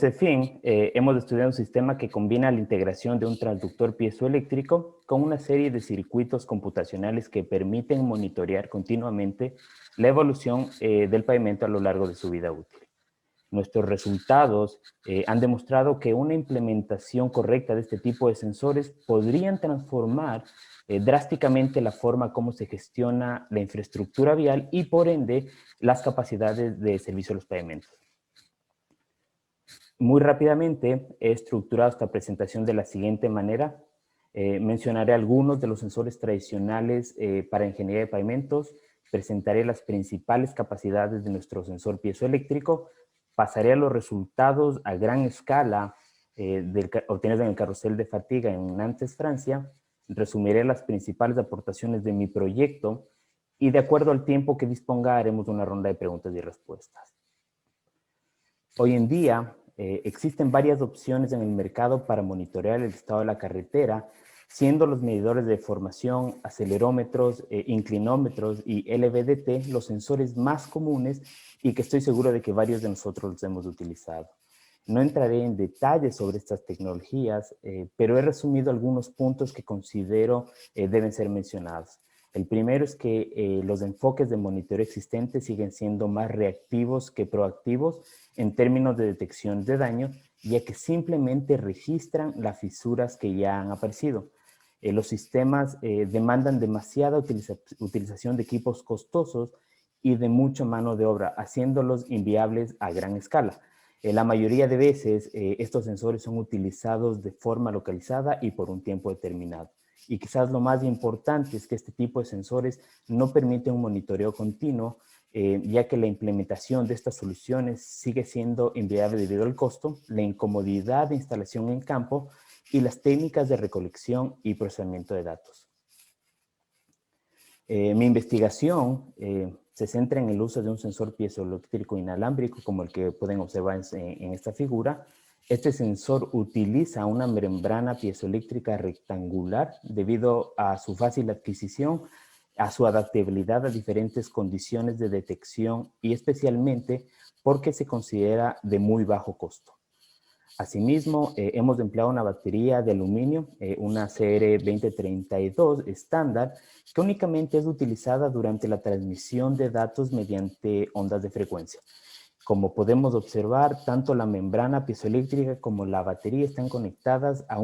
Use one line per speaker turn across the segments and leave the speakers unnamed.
ese fin, hemos estudiado un sistema que combina la integración de un transductor piezoeléctrico con una serie de circuitos computacionales que permiten monitorear continuamente la evolución del pavimento a lo largo de su vida útil. Nuestros resultados han demostrado que una implementación correcta de este tipo de sensores podrían transformar drásticamente la forma como se gestiona la infraestructura vial y, por ende, las capacidades de servicio a los pavimentos. Muy rápidamente he estructurado esta presentación de la siguiente manera. Mencionaré algunos de los sensores tradicionales para ingeniería de pavimentos, presentaré las principales capacidades de nuestro sensor piezoeléctrico, pasaré a los resultados a gran escala obtenidos en el carrusel de fatiga en Nantes, Francia, resumiré las principales aportaciones de mi proyecto y de acuerdo al tiempo que disponga haremos una ronda de preguntas y respuestas. Hoy en día existen varias opciones en el mercado para monitorear el estado de la carretera, siendo los medidores de deformación, acelerómetros, inclinómetros y LVDT los sensores más comunes y que estoy seguro de que varios de nosotros los hemos utilizado. No entraré en detalles sobre estas tecnologías, pero he resumido algunos puntos que considero deben ser mencionados. El primero es que los enfoques de monitoreo existentes siguen siendo más reactivos que proactivos en términos de detección de daño, ya que simplemente registran las fisuras que ya han aparecido. Los sistemas demandan demasiada utilización de equipos costosos y de mucha mano de obra, haciéndolos inviables a gran escala. La mayoría de veces estos sensores son utilizados de forma localizada y por un tiempo determinado. Y quizás lo más importante es que este tipo de sensores no permiten un monitoreo continuo, ya que la implementación de estas soluciones sigue siendo inviable debido al costo, la incomodidad de instalación en campo y las técnicas de recolección y procesamiento de datos. Mi investigación se centra en el uso de un sensor piezoeléctrico inalámbrico, como el que pueden observar en esta figura. Este sensor utiliza una membrana piezoeléctrica rectangular debido a su fácil adquisición, a su adaptabilidad a diferentes condiciones de detección y especialmente porque se considera de muy bajo costo. Asimismo, hemos empleado una batería de aluminio, una CR2032 estándar, que únicamente es utilizada durante la transmisión de datos mediante ondas de frecuencia. Como podemos observar, tanto la membrana piezoeléctrica como la batería están conectadas a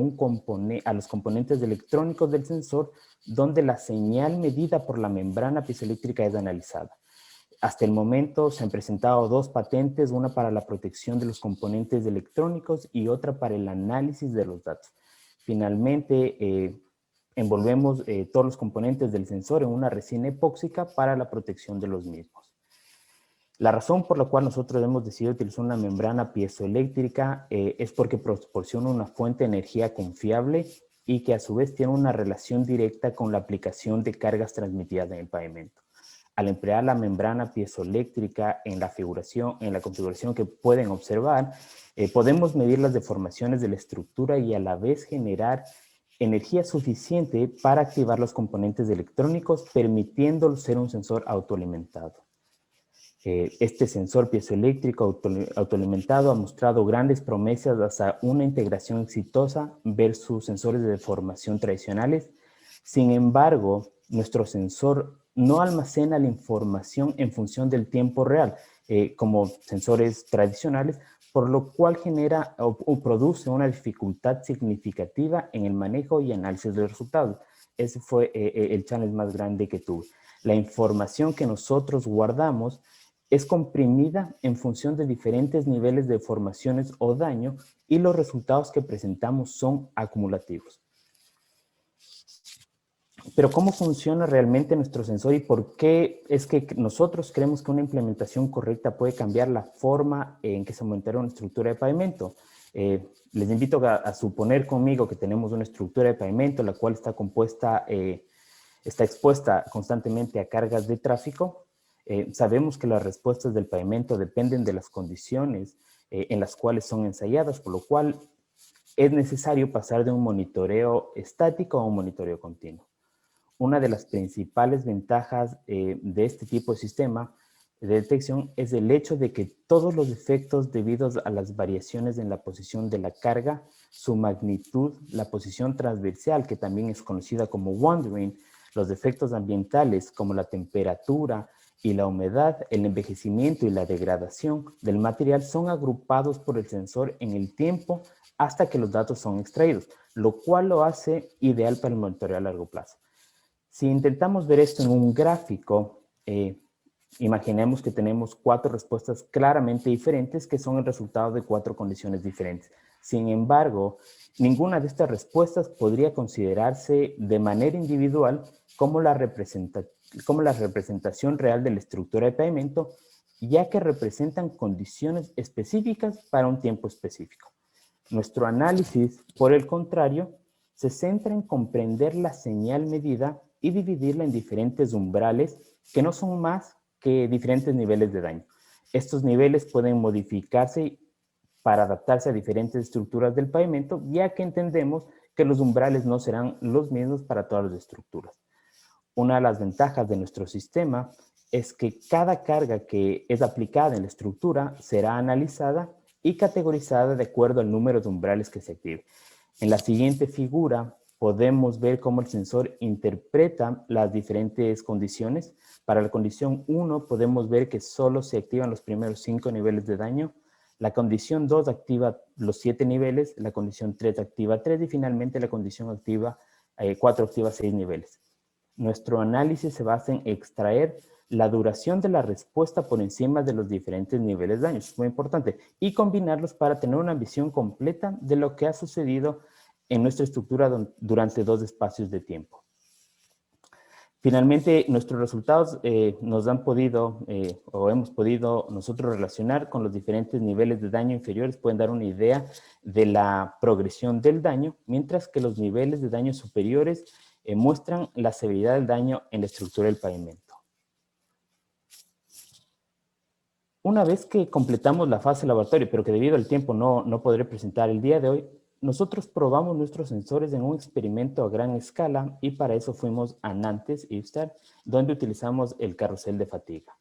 los componentes electrónicos del sensor, donde la señal medida por la membrana piezoeléctrica es analizada. Hasta el momento se han presentado 2 patentes, una para la protección de los componentes electrónicos y otra para el análisis de los datos. Finalmente, envolvemos todos los componentes del sensor en una resina epóxica para la protección de los mismos. La razón por la cual nosotros hemos decidido utilizar una membrana piezoeléctrica es porque proporciona una fuente de energía confiable y que a su vez tiene una relación directa con la aplicación de cargas transmitidas en el pavimento. Al emplear la membrana piezoeléctrica en la configuración que pueden observar, podemos medir las deformaciones de la estructura y a la vez generar energía suficiente para activar los componentes electrónicos, permitiéndolo ser un sensor autoalimentado. Este sensor piezoeléctrico autoalimentado ha mostrado grandes promesas hacia una integración exitosa versus sensores de deformación tradicionales. Sin embargo, nuestro sensor no almacena la información en función del tiempo real, como sensores tradicionales, por lo cual genera o produce una dificultad significativa en el manejo y análisis de resultados. Ese fue el challenge más grande que tuve. La información que nosotros guardamos es comprimida en función de diferentes niveles de deformaciones o daño y los resultados que presentamos son acumulativos. Pero ¿cómo funciona realmente nuestro sensor y por qué es que nosotros creemos que una implementación correcta puede cambiar la forma en que se montará una estructura de pavimento? Les invito a suponer conmigo que tenemos una estructura de pavimento la cual está expuesta constantemente a cargas de tráfico. Sabemos que las respuestas del pavimento dependen de las condiciones en las cuales son ensayadas, por lo cual es necesario pasar de un monitoreo estático a un monitoreo continuo. Una de las principales ventajas de este tipo de sistema de detección es el hecho de que todos los efectos debidos a las variaciones en la posición de la carga, su magnitud, la posición transversal, que también es conocida como wandering, los efectos ambientales como la temperatura y la humedad, el envejecimiento y la degradación del material son agrupados por el sensor en el tiempo hasta que los datos son extraídos, lo cual lo hace ideal para el monitoreo a largo plazo. Si intentamos ver esto en un gráfico, imaginemos que tenemos 4 respuestas claramente diferentes que son el resultado de 4 condiciones diferentes. Sin embargo, ninguna de estas respuestas podría considerarse de manera individual como la representación real de la estructura de pavimento, ya que representan condiciones específicas para un tiempo específico. Nuestro análisis, por el contrario, se centra en comprender la señal medida y dividirla en diferentes umbrales que no son más que diferentes niveles de daño. Estos niveles pueden modificarse para adaptarse a diferentes estructuras del pavimento, ya que entendemos que los umbrales no serán los mismos para todas las estructuras. Una de las ventajas de nuestro sistema es que cada carga que es aplicada en la estructura será analizada y categorizada de acuerdo al número de umbrales que se active. En la siguiente figura podemos ver cómo el sensor interpreta las diferentes condiciones. Para la condición 1 podemos ver que solo se activan los primeros 5 niveles de daño. La condición 2 activa los 7 niveles, la condición 3 activa 3 y finalmente la condición activa 4 activa 6 niveles. Nuestro análisis se basa en extraer la duración de la respuesta por encima de los diferentes niveles de daño, es muy importante, y combinarlos para tener una visión completa de lo que ha sucedido en nuestra estructura durante 2 espacios de tiempo. Finalmente, nuestros resultados nos han podido o hemos podido nosotros relacionar con los diferentes niveles de daño inferiores, pueden dar una idea de la progresión del daño, mientras que los niveles de daño superiores muestran la severidad del daño en la estructura del pavimento. Una vez que completamos la fase laboratorio, pero que debido al tiempo no podré presentar el día de hoy, nosotros probamos nuestros sensores en un experimento a gran escala y para eso fuimos a Nantes, IFSTAR, donde utilizamos el carrusel de fatiga.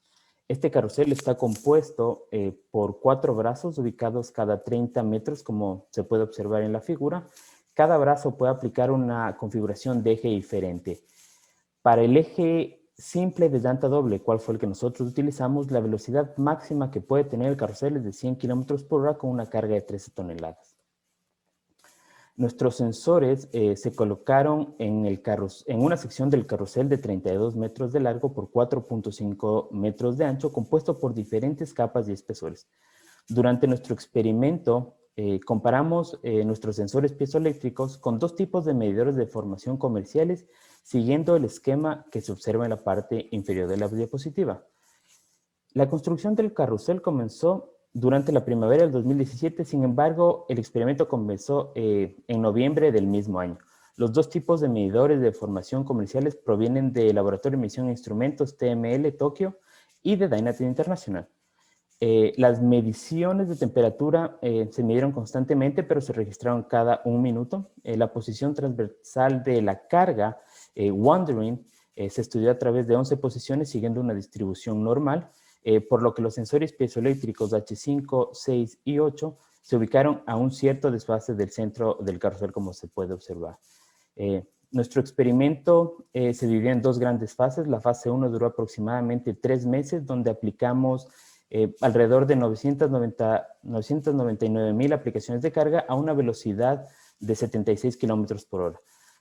Este carrusel está compuesto por 4 brazos ubicados cada 30 metros, como se puede observar en la figura. Cada brazo puede aplicar una configuración de eje diferente. Para el eje simple de llanta doble, cual fue el que nosotros utilizamos, la velocidad máxima que puede tener el carrusel es de 100 km por hora con una carga de 13 toneladas. Nuestros sensores se colocaron en una sección del carrusel de 32 metros de largo por 4.5 metros de ancho, compuesto por diferentes capas y espesores. Durante nuestro experimento, comparamos nuestros sensores piezoeléctricos con 2 tipos de medidores de formación comerciales, siguiendo el esquema que se observa en la parte inferior de la diapositiva. La construcción del carrusel comenzó durante la primavera del 2017, sin embargo, el experimento comenzó en noviembre del mismo año. Los 2 tipos de medidores de formación comerciales provienen del Laboratorio de Medición e Instrumentos TML Tokio y de Dynatrace Internacional. Las mediciones de temperatura se midieron constantemente, pero se registraron cada 1 minuto. La posición transversal de la carga, wandering, se estudió a través de 11 posiciones siguiendo una distribución normal, por lo que los sensores piezoeléctricos H5, 6 y 8 se ubicaron a un cierto desfase del centro del carrusel, como se puede observar. Nuestro experimento se dividió en 2 grandes fases. La fase 1 duró aproximadamente 3 meses, donde aplicamos alrededor de 999,000 aplicaciones de carga a una velocidad de 76 kilómetros por hora.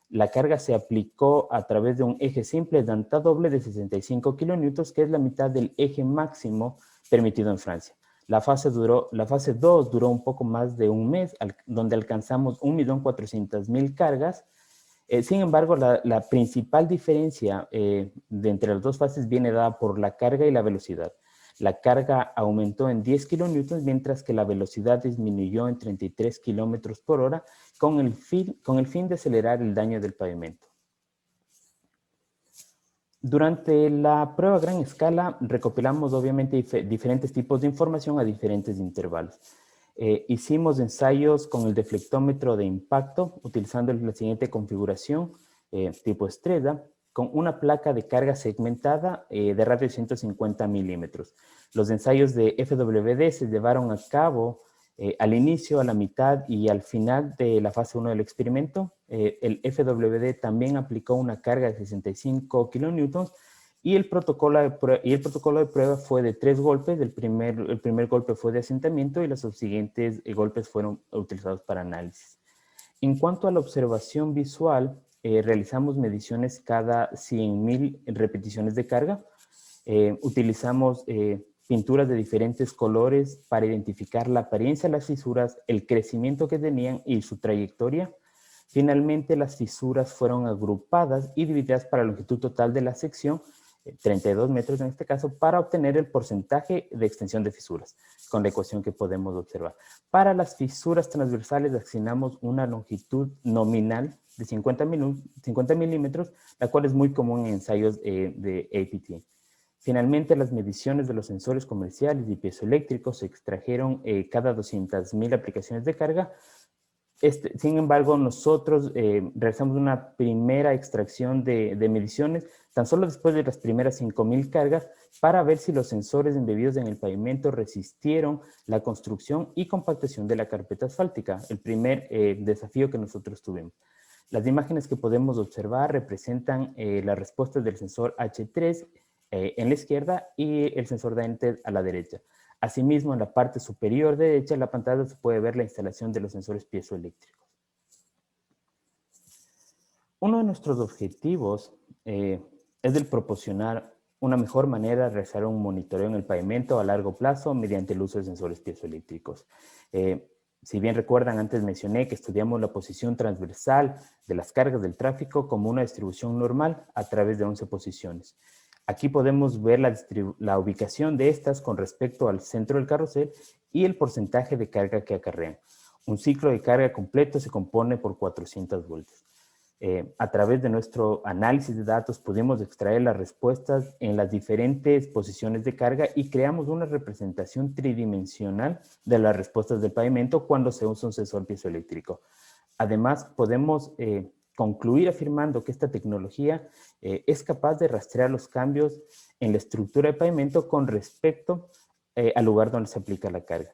La carga se aplicó a través de un eje simple llanta doble de 65 kilonewtons, que es la mitad del eje máximo permitido en Francia. La fase 2 duró un poco más de un mes, donde alcanzamos 1.400.000 cargas. Sin embargo, la principal diferencia de entre las 2 fases viene dada por la carga y la velocidad. La carga aumentó en 10 kilonewtons, mientras que la velocidad disminuyó en 33 kilómetros por hora con el fin de acelerar el daño del pavimento. Durante la prueba a gran escala, recopilamos obviamente diferentes tipos de información a diferentes intervalos. Hicimos ensayos con el deflectómetro de impacto, utilizando la siguiente configuración, tipo estrella. con una placa de carga segmentada de radio de 150 milímetros. Los ensayos de FWD se llevaron a cabo al inicio, a la mitad y al final de la fase 1 del experimento. El FWD también aplicó una carga de 65 kilonewtons y el protocolo de prueba fue de 3 golpes. El primer golpe fue de asentamiento y los subsiguientes golpes fueron utilizados para análisis. En cuanto a la observación visual, realizamos mediciones cada 100.000 repeticiones de carga. Utilizamos pinturas de diferentes colores para identificar la apariencia de las fisuras, el crecimiento que tenían y su trayectoria. Finalmente, las fisuras fueron agrupadas y divididas para la longitud total de la sección, 32 metros en este caso, para obtener el porcentaje de extensión de fisuras, con la ecuación que podemos observar. Para las fisuras transversales asignamos una longitud nominal de 50 milímetros, la cual es muy común en ensayos de APT. Finalmente, las mediciones de los sensores comerciales y piezoeléctricos se extrajeron cada 200.000 aplicaciones de carga. Sin embargo, nosotros realizamos una primera extracción de mediciones tan solo después de las primeras 5.000 cargas para ver si los sensores embebidos en el pavimento resistieron la construcción y compactación de la carpeta asfáltica, el primer desafío que nosotros tuvimos. Las imágenes que podemos observar representan las respuestas del sensor H3 en la izquierda y el sensor DNT a la derecha. Asimismo, en la parte superior derecha de la pantalla se puede ver la instalación de los sensores piezoeléctricos. Uno de nuestros objetivos es el proporcionar una mejor manera de realizar un monitoreo en el pavimento a largo plazo mediante el uso de sensores piezoeléctricos. Si bien recuerdan, antes mencioné que estudiamos la posición transversal de las cargas del tráfico como una distribución normal a través de 11 posiciones. Aquí podemos ver la ubicación de estas con respecto al centro del carrusel y el porcentaje de carga que acarrean. Un ciclo de carga completo se compone por 400 vueltas. A través de nuestro análisis de datos pudimos extraer las respuestas en las diferentes posiciones de carga y creamos una representación tridimensional de las respuestas del pavimento cuando se usa un sensor piezoeléctrico. Además, podemos concluir afirmando que esta tecnología es capaz de rastrear los cambios en la estructura de pavimento con respecto al lugar donde se aplica la carga.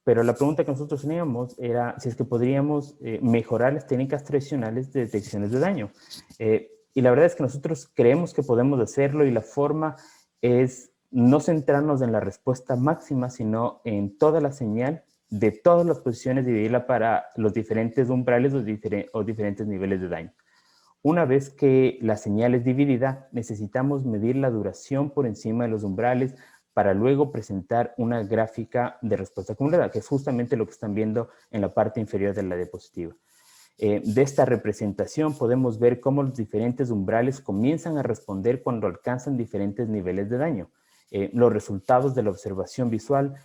Pero la pregunta que nosotros teníamos era si es que podríamos mejorar las técnicas tradicionales de detecciones de daño. Y la verdad es que nosotros creemos que podemos hacerlo y la forma es no centrarnos en la respuesta máxima, sino en toda la señal de todas las posiciones, dividirla para los diferentes umbrales o diferentes niveles de daño. Una vez que la señal es dividida, necesitamos medir la duración por encima de los umbrales para luego presentar una gráfica de respuesta acumulada, que es justamente lo que están viendo en la parte inferior de la diapositiva. De esta representación podemos ver cómo los diferentes umbrales comienzan a responder cuando alcanzan diferentes niveles de daño. Los resultados de la observación visual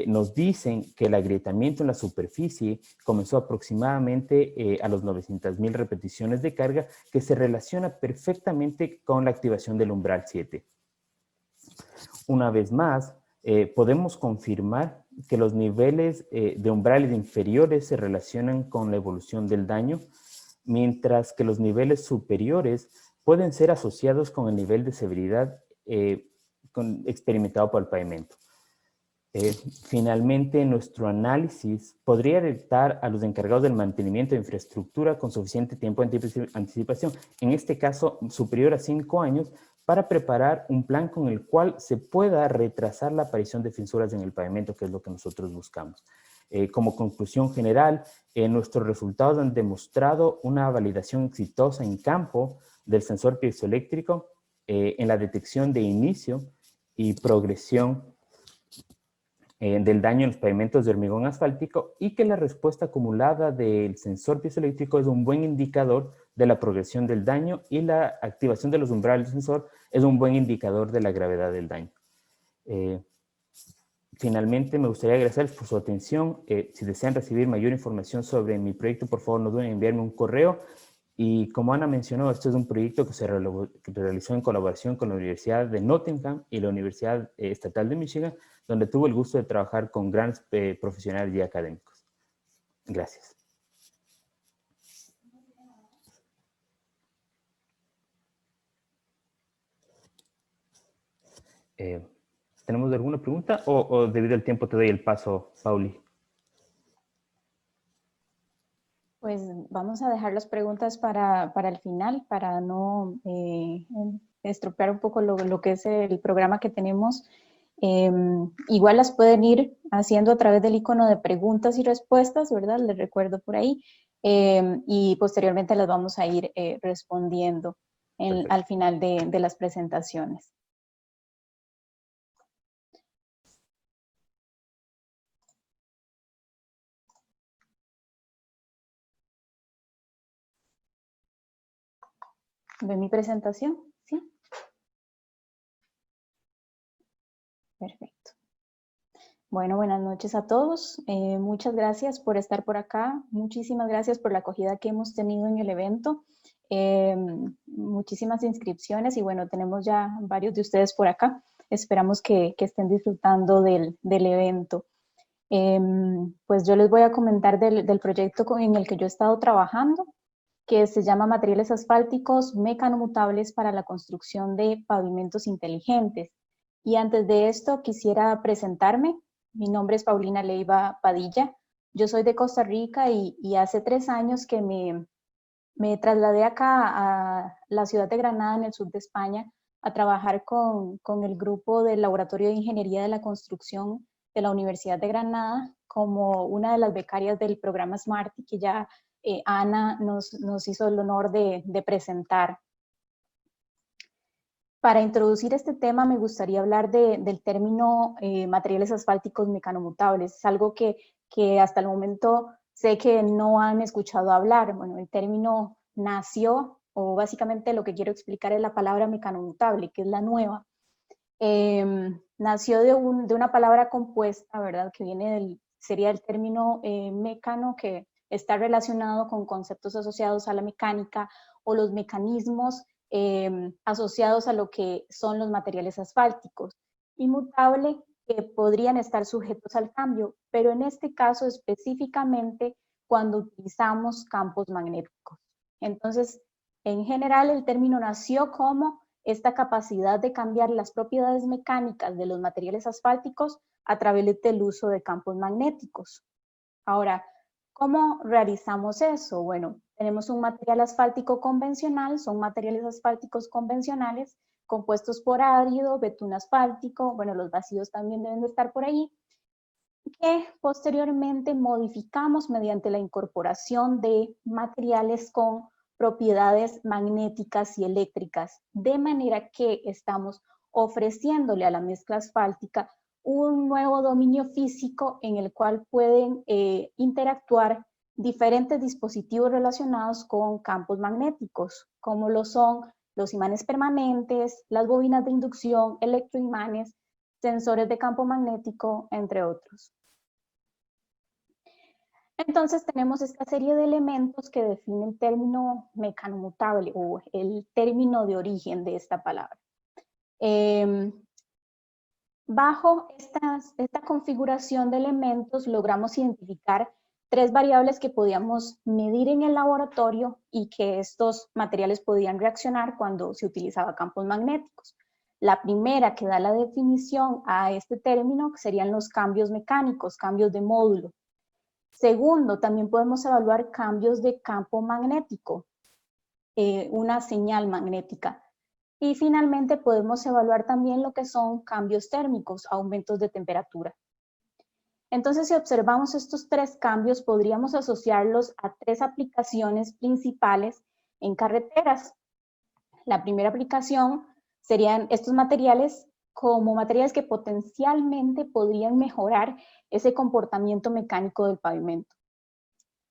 nos dicen que el agrietamiento en la superficie comenzó aproximadamente a los 900.000 repeticiones de carga, que se relaciona perfectamente con la activación del umbral 7. Una vez más, podemos confirmar que los niveles de umbrales inferiores se relacionan con la evolución del daño, mientras que los niveles superiores pueden ser asociados con el nivel de severidad experimentado por el pavimento. Finalmente, nuestro análisis podría alertar a los encargados del mantenimiento de infraestructura con suficiente tiempo de anticipación, en este caso superior a 5 años, para preparar un plan con el cual se pueda retrasar la aparición de fisuras en el pavimento, que es lo que nosotros buscamos. Como conclusión general, nuestros resultados han demostrado una validación exitosa en campo del sensor piezoeléctrico en la detección de inicio y progresión del daño en los pavimentos de hormigón asfáltico y que la respuesta acumulada del sensor piezoeléctrico es un buen indicador de la progresión del daño y la activación de los umbrales del sensor es un buen indicador de la gravedad del daño. Finalmente, me gustaría agradecerles por su atención. Si desean recibir mayor información sobre mi proyecto, por favor no duden en enviarme un correo. Y como Ana mencionó, este es un proyecto que se realizó en colaboración con la Universidad de Nottingham y la Universidad Estatal de Michigan, donde tuve el gusto de trabajar con grandes profesionales y académicos. Gracias. ¿Tenemos alguna pregunta o debido al tiempo te doy el paso, Pauli?
Pues vamos a dejar las preguntas para el final, para no estropear un poco lo que es el programa que tenemos. Igual las pueden ir haciendo a través del icono de preguntas y respuestas, ¿verdad? Les recuerdo por ahí. Y posteriormente las vamos a ir respondiendo al final de las presentaciones. ¿Ve mi presentación? Sí. Perfecto. Bueno, buenas noches a todos. Muchas gracias por estar por acá. Muchísimas gracias por la acogida que hemos tenido en el evento. Muchísimas inscripciones y bueno, tenemos ya varios de ustedes por acá. Esperamos que estén disfrutando del evento. Pues yo les voy a comentar del proyecto en el que yo he estado trabajando, que se llama Materiales Asfálticos Mecanomutables para la construcción de pavimentos inteligentes. Y antes de esto quisiera presentarme. Mi nombre es Paulina Leiva Padilla. Yo soy de Costa Rica y hace 3 años que me trasladé acá a la ciudad de Granada, en el sur de España, a trabajar con el grupo del Laboratorio de Ingeniería de la Construcción de la Universidad de Granada como una de las becarias del programa SMART, que ya Ana nos hizo el honor de presentar. Para introducir este tema me gustaría hablar del término materiales asfálticos mecanomutables. Es algo que hasta el momento sé que no han escuchado hablar. Bueno, el término nació, o básicamente lo que quiero explicar es la palabra mecanomutable, que es la nueva. Nació de una palabra compuesta, ¿verdad? Que sería el término mecano, que está relacionado con conceptos asociados a la mecánica o los mecanismos asociados a lo que son los materiales asfálticos, y mutable, que podrían estar sujetos al cambio, pero en este caso específicamente cuando utilizamos campos magnéticos. Entonces, en general, el término nació como esta capacidad de cambiar las propiedades mecánicas de los materiales asfálticos a través del uso de campos magnéticos. Ahora, ¿cómo realizamos eso? Bueno, tenemos un material asfáltico convencional, son materiales asfálticos convencionales compuestos por árido, betún asfáltico, bueno, los vacíos también deben de estar por ahí, que posteriormente modificamos mediante la incorporación de materiales con propiedades magnéticas y eléctricas, de manera que estamos ofreciéndole a la mezcla asfáltica un nuevo dominio físico en el cual pueden interactuar diferentes dispositivos relacionados con campos magnéticos, como lo son los imanes permanentes, las bobinas de inducción, electroimanes, sensores de campo magnético, entre otros. Entonces tenemos esta serie de elementos que definen el término mecanomutable o el término de origen de esta palabra. Bajo esta configuración de elementos logramos identificar 3 variables que podíamos medir en el laboratorio y que estos materiales podían reaccionar cuando se utilizaba campos magnéticos. La primera, que da la definición a este término, serían los cambios mecánicos, cambios de módulo. Segundo, también podemos evaluar cambios de campo magnético, una señal magnética. Y finalmente podemos evaluar también lo que son cambios térmicos, aumentos de temperatura. Entonces, si observamos estos 3 cambios, podríamos asociarlos a 3 aplicaciones principales en carreteras. La primera aplicación serían estos materiales como materiales que potencialmente podrían mejorar ese comportamiento mecánico del pavimento.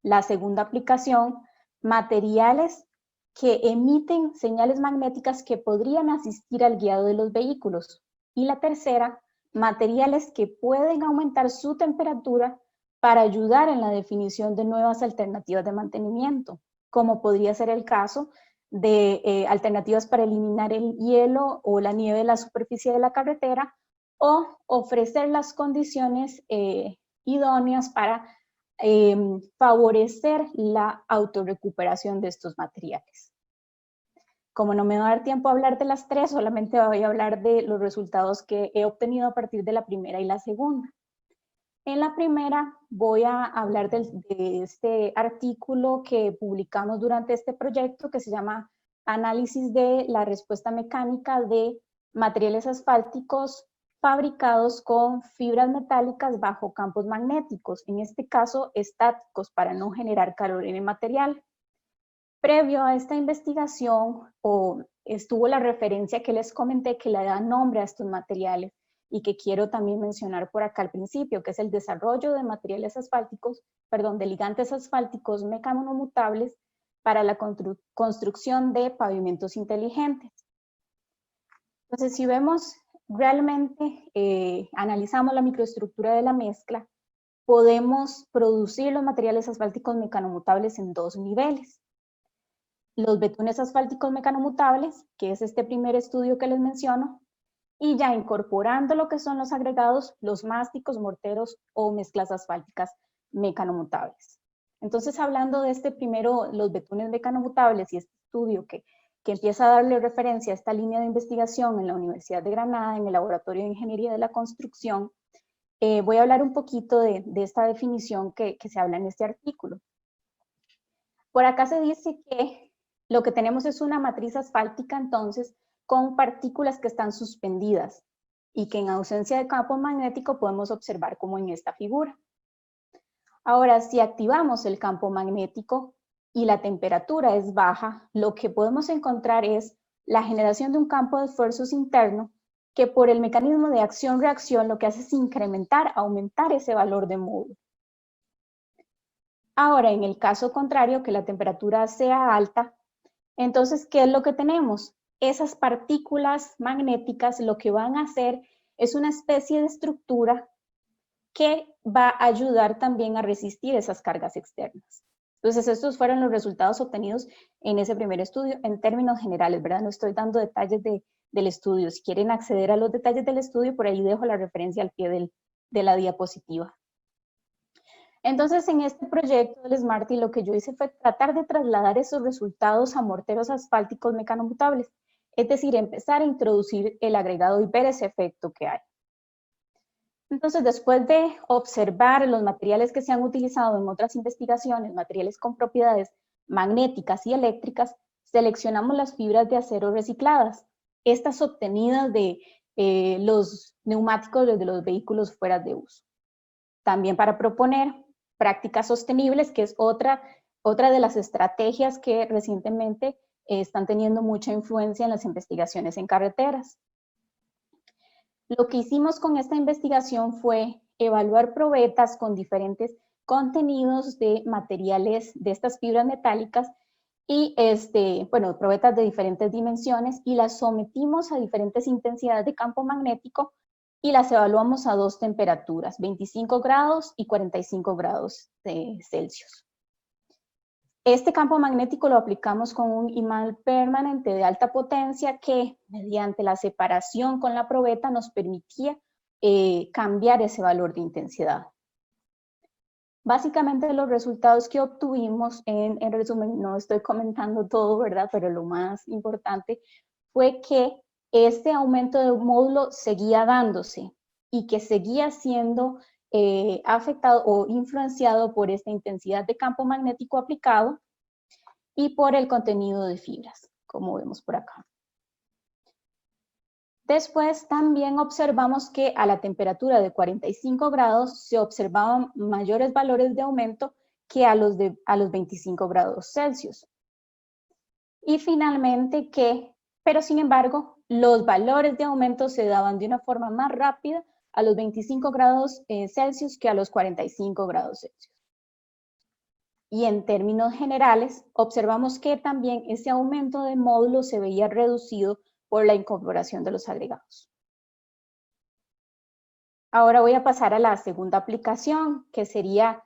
La segunda aplicación, materiales que emiten señales magnéticas que podrían asistir al guiado de los vehículos. Y la tercera, materiales que pueden aumentar su temperatura para ayudar en la definición de nuevas alternativas de mantenimiento, como podría ser el caso de alternativas para eliminar el hielo o la nieve de la superficie de la carretera, o ofrecer las condiciones idóneas para favorecer la autorrecuperación de estos materiales. Como no me va a dar tiempo a hablar de las tres, solamente voy a hablar de los resultados que he obtenido a partir de la primera y la segunda. En la primera voy a hablar de este artículo que publicamos durante este proyecto que se llama Análisis de la respuesta mecánica de materiales asfálticos fabricados con fibras metálicas bajo campos magnéticos, en este caso estáticos para no generar calor en el material. Previo a esta investigación estuvo la referencia que les comenté que le da nombre a estos materiales y que quiero también mencionar por acá al principio, que es el desarrollo de materiales asfálticos, de ligantes asfálticos mecanomutables para la construcción de pavimentos inteligentes. Entonces, si vemos realmente, analizamos la microestructura de la mezcla, podemos producir los materiales asfálticos mecanomutables en dos niveles. Los betunes asfálticos mecanomutables, que es este primer estudio que les menciono, y ya incorporando lo que son los agregados, los másticos, morteros o mezclas asfálticas mecanomutables. Entonces, hablando de este primero, los betunes mecanomutables y este estudio que empieza a darle referencia a esta línea de investigación en la Universidad de Granada, en el Laboratorio de Ingeniería de la Construcción, voy a hablar un poquito de esta definición que se habla en este artículo. Por acá se dice que lo que tenemos es una matriz asfáltica, entonces, con partículas que están suspendidas y que en ausencia de campo magnético podemos observar como en esta figura. Ahora, si activamos el campo magnético y la temperatura es baja, lo que podemos encontrar es la generación de un campo de esfuerzos interno que por el mecanismo de acción-reacción lo que hace es incrementar, aumentar ese valor de módulo. Ahora, en el caso contrario, que la temperatura sea alta, entonces, ¿qué es lo que tenemos? Esas partículas magnéticas lo que van a hacer es una especie de estructura que va a ayudar también a resistir esas cargas externas. Entonces, estos fueron los resultados obtenidos en ese primer estudio en términos generales, ¿verdad? No estoy dando detalles del estudio. Si quieren acceder a los detalles del estudio, por ahí dejo la referencia al pie de la diapositiva. Entonces, en este proyecto del SMARTY lo que yo hice fue tratar de trasladar esos resultados a morteros asfálticos mecanomutables, es decir, empezar a introducir el agregado y ver ese efecto que hay. Entonces, después de observar los materiales que se han utilizado en otras investigaciones, materiales con propiedades magnéticas y eléctricas, seleccionamos las fibras de acero recicladas, estas obtenidas de los neumáticos de los vehículos fuera de uso. También para proponer prácticas sostenibles, que es otra de las estrategias que recientemente están teniendo mucha influencia en las investigaciones en carreteras. Lo que hicimos con esta investigación fue evaluar probetas con diferentes contenidos de materiales de estas fibras metálicas y probetas de diferentes dimensiones y las sometimos a diferentes intensidades de campo magnético y las evaluamos a dos temperaturas, 25 grados y 45 grados Celsius. Este campo magnético lo aplicamos con un imán permanente de alta potencia que, mediante la separación con la probeta, nos permitía cambiar ese valor de intensidad. Básicamente los resultados que obtuvimos, en resumen, no estoy comentando todo, ¿verdad? Pero lo más importante fue que este aumento de módulo seguía dándose y que seguía siendo afectado o influenciado por esta intensidad de campo magnético aplicado y por el contenido de fibras, como vemos por acá. Después también observamos que a la temperatura de 45 grados se observaban mayores valores de aumento que a los 25 grados Celsius. Y finalmente pero sin embargo, los valores de aumento se daban de una forma más rápida a los 25 grados Celsius que a los 45 grados Celsius. Y en términos generales, observamos que también ese aumento de módulo se veía reducido por la incorporación de los agregados. Ahora voy a pasar a la segunda aplicación, que sería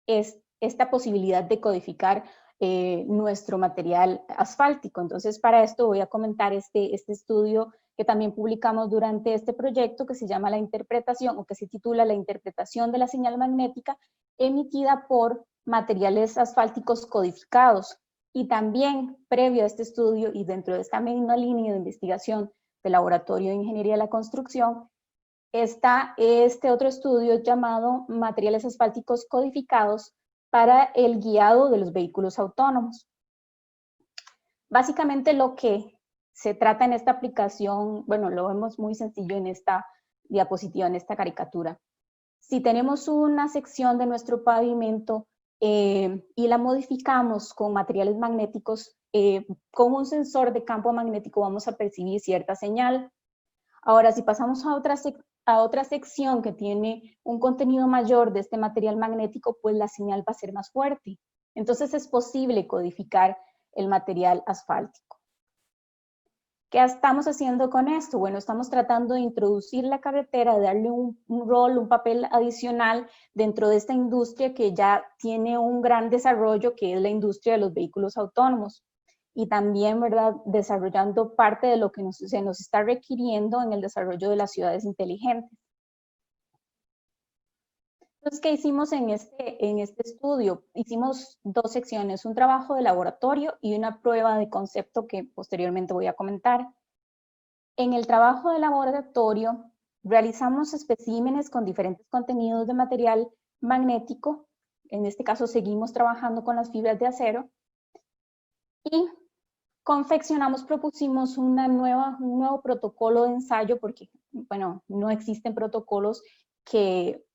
esta posibilidad de codificar nuestro material asfáltico. Entonces, para esto voy a comentar este estudio que también publicamos durante este proyecto, que se llama la interpretación, o que se titula La interpretación de la señal magnética emitida por materiales asfálticos codificados. Y también, previo a este estudio y dentro de esta misma línea de investigación del Laboratorio de Ingeniería de la Construcción, está este otro estudio llamado Materiales Asfálticos Codificados para el guiado de los vehículos autónomos. Básicamente lo que se trata en esta aplicación, bueno, lo vemos muy sencillo en esta diapositiva, en esta caricatura. Si tenemos una sección de nuestro pavimento y la modificamos con materiales magnéticos, con un sensor de campo magnético vamos a percibir cierta señal. Ahora, si pasamos a otra sección que tiene un contenido mayor de este material magnético, pues la señal va a ser más fuerte. Entonces es posible codificar el material asfáltico. ¿Qué estamos haciendo con esto? Bueno, estamos tratando de introducir la carretera, de darle un rol, un papel adicional dentro de esta industria que ya tiene un gran desarrollo, que es la industria de los vehículos autónomos. Y también, ¿verdad?, desarrollando parte de lo que se nos está requiriendo en el desarrollo de las ciudades inteligentes. Entonces, ¿qué hicimos en este estudio? Hicimos dos secciones, un trabajo de laboratorio y una prueba de concepto que posteriormente voy a comentar. En el trabajo de laboratorio realizamos especímenes con diferentes contenidos de material magnético. En este caso seguimos trabajando con las fibras de acero y propusimos un nuevo protocolo de ensayo porque, bueno, no existen protocolos que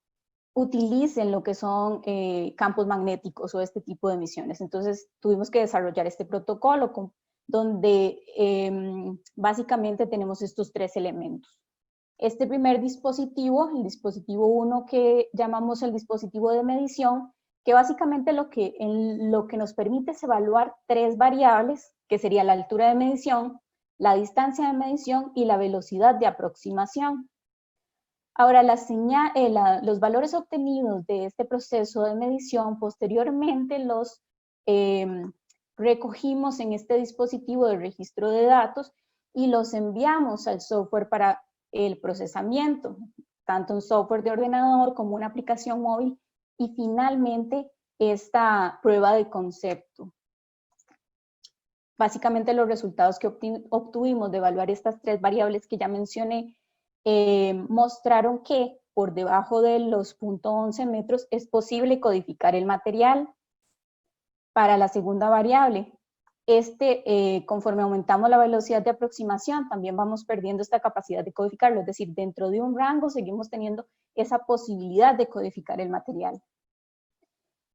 utilicen lo que son campos magnéticos o este tipo de emisiones. Entonces tuvimos que desarrollar este protocolo donde básicamente tenemos estos tres elementos. Este primer dispositivo, el dispositivo 1 que llamamos el dispositivo de medición, que básicamente lo que nos permite es evaluar tres variables, que sería la altura de medición, la distancia de medición y la velocidad de aproximación. Ahora, los valores obtenidos de este proceso de medición, posteriormente los recogimos en este dispositivo de registro de datos y los enviamos al software para el procesamiento, tanto un software de ordenador como una aplicación móvil, y finalmente esta prueba de concepto. Básicamente los resultados que obtuvimos de evaluar estas tres variables que ya mencioné mostraron que por debajo de los 0.11 metros es posible codificar el material. Para la segunda variable, conforme aumentamos la velocidad de aproximación, también vamos perdiendo esta capacidad de codificarlo, es decir, dentro de un rango seguimos teniendo esa posibilidad de codificar el material.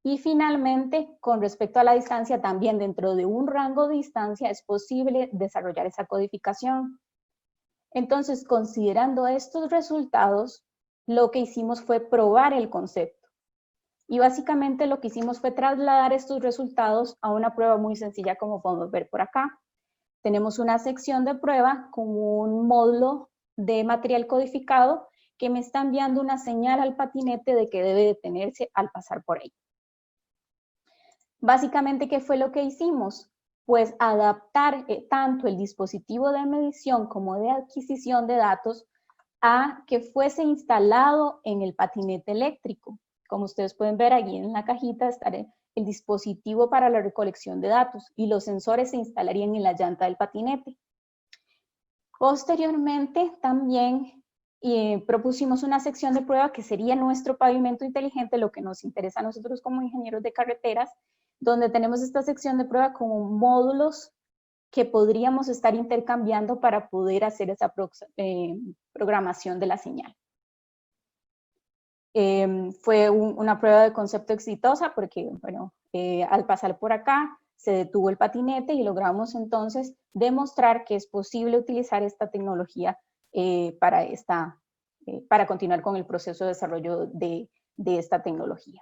Y finalmente, con respecto a la distancia, también dentro de un rango de distancia es posible desarrollar esa codificación. Entonces, considerando estos resultados, lo que hicimos fue probar el concepto. Y básicamente lo que hicimos fue trasladar estos resultados a una prueba muy sencilla, como podemos ver por acá. Tenemos una sección de prueba con un módulo de material codificado que me está enviando una señal al patinete de que debe detenerse al pasar por ahí. Básicamente, ¿qué fue lo que hicimos? Pues adaptar tanto el dispositivo de medición como de adquisición de datos a que fuese instalado en el patinete eléctrico. Como ustedes pueden ver aquí en la cajita está el dispositivo para la recolección de datos y los sensores se instalarían en la llanta del patinete. Posteriormente también propusimos una sección de prueba que sería nuestro pavimento inteligente, lo que nos interesa a nosotros como ingenieros de carreteras, donde tenemos esta sección de prueba con módulos que podríamos estar intercambiando para poder hacer esa programación de la señal. Fue una prueba de concepto exitosa porque, bueno, al pasar por acá se detuvo el patinete y logramos entonces demostrar que es posible utilizar esta tecnología para continuar con el proceso de desarrollo de esta tecnología.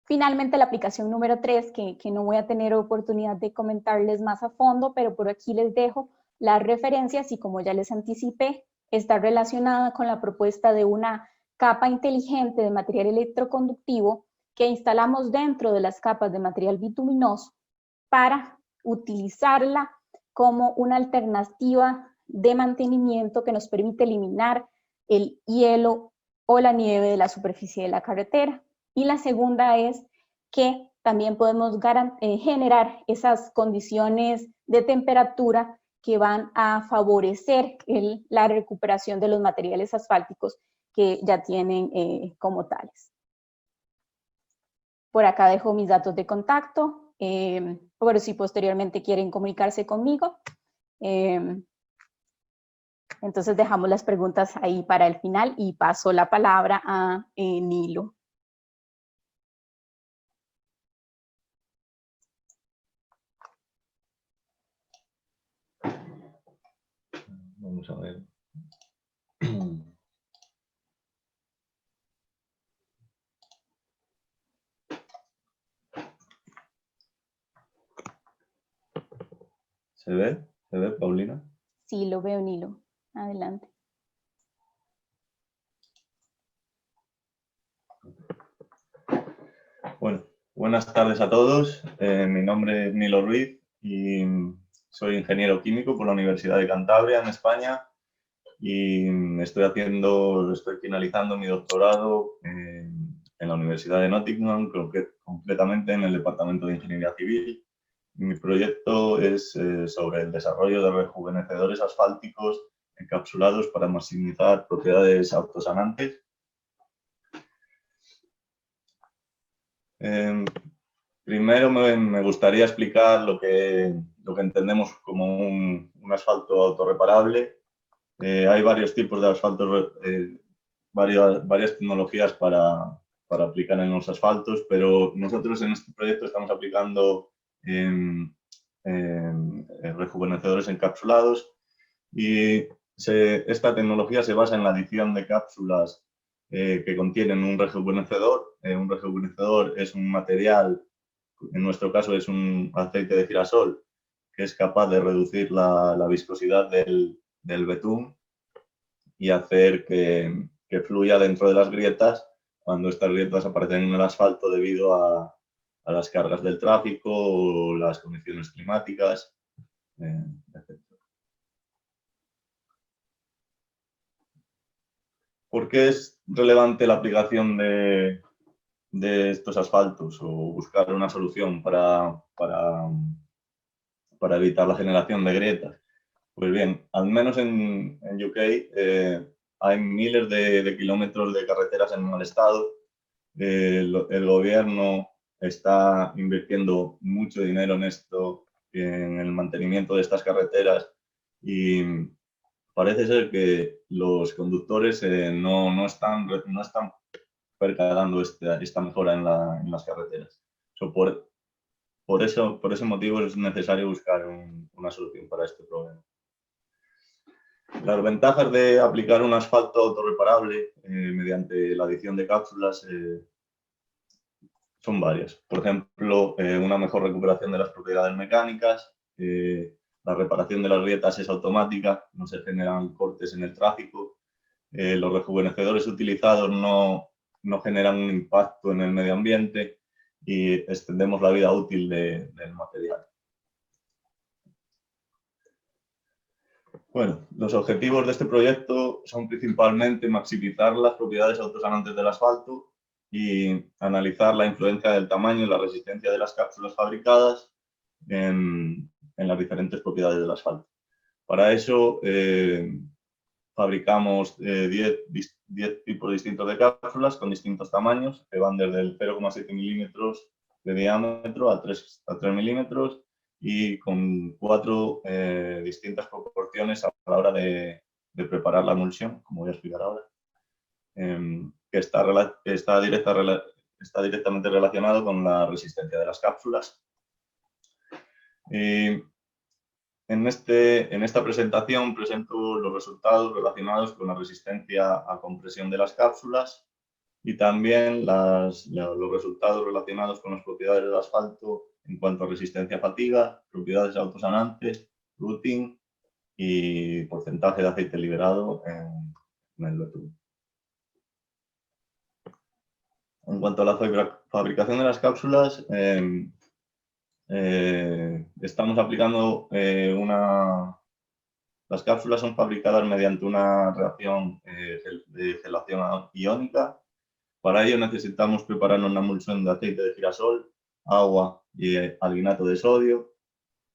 Finalmente, la aplicación número 3, que no voy a tener oportunidad de comentarles más a fondo, pero por aquí les dejo las referencias y como ya les anticipé, está relacionada con la propuesta de una capa inteligente de material electroconductivo que instalamos dentro de las capas de material bituminoso para utilizarla como una alternativa de mantenimiento que nos permite eliminar el hielo o la nieve de la superficie de la carretera. Y la segunda es que también podemos generar esas condiciones de temperatura que van a favorecer la recuperación de los materiales asfálticos que ya tienen como tales. Por acá dejo mis datos de contacto, pero si posteriormente quieren comunicarse conmigo. Entonces dejamos las preguntas ahí para el final y paso la palabra a Nilo.
Vamos a ver. ¿Se ve? ¿Se ve, Paulina?
Sí, lo veo, Nilo. Adelante.
Bueno, buenas tardes a todos. Mi nombre es Nilo Ruiz y soy ingeniero químico por la Universidad de Cantabria, en España. Y estoy finalizando mi doctorado en la Universidad de Nottingham, concretamente en el Departamento de Ingeniería Civil. Mi proyecto es sobre el desarrollo de rejuvenecedores asfálticos encapsulados para maximizar propiedades autosanantes. Primero me gustaría explicar lo que entendemos como un asfalto autorreparable. Hay varios tipos de asfaltos, varias tecnologías para aplicar en los asfaltos, pero nosotros en este proyecto estamos aplicando rejuvenecedores encapsulados y esta tecnología se basa en la adición de cápsulas que contienen un rejuvenecedor. Un rejuvenecedor es un material, en nuestro caso es un aceite de girasol, que es capaz de reducir la viscosidad del betún y hacer que fluya dentro de las grietas cuando estas grietas aparecen en el asfalto debido a las cargas del tráfico o las condiciones climáticas, etc. ¿Por qué es relevante la aplicación de estos asfaltos o buscar una solución para evitar la generación de grietas? Pues bien, al menos en UK hay miles de kilómetros de carreteras en mal estado. El gobierno está invirtiendo mucho dinero en esto, en el mantenimiento de estas carreteras, y parece ser que los conductores no están percatando esta mejora en las carreteras. Por ese motivo es necesario buscar una solución para este problema. Las ventajas de aplicar un asfalto autorreparable mediante la adición de cápsulas son varias. Por ejemplo, una mejor recuperación de las propiedades mecánicas, la reparación de las grietas es automática, no se generan cortes en el tráfico, los rejuvenecedores utilizados no generan un impacto en el medio ambiente y extendemos la vida útil del material. Bueno, los objetivos de este proyecto son principalmente maximizar las propiedades autosanantes del asfalto y analizar la influencia del tamaño y la resistencia de las cápsulas fabricadas en las diferentes propiedades del asfalto. Para eso fabricamos 10 tipos distintos de cápsulas con distintos tamaños, que van desde el 0,7 milímetros de diámetro a 3 milímetros, y con 4 distintas proporciones a la hora de preparar la emulsión, como voy a explicar ahora, que está directamente relacionado con la resistencia de las cápsulas. En esta presentación presento los resultados relacionados con la resistencia a compresión de las cápsulas y también los resultados relacionados con las propiedades del asfalto en cuanto a resistencia a fatiga, propiedades autosanantes, routing y porcentaje de aceite liberado en el betún. En cuanto a la fabricación de las cápsulas, estamos aplicando las cápsulas son fabricadas mediante una reacción de gelación iónica. Para ello necesitamos preparar una emulsión de aceite de girasol agua y alginato de sodio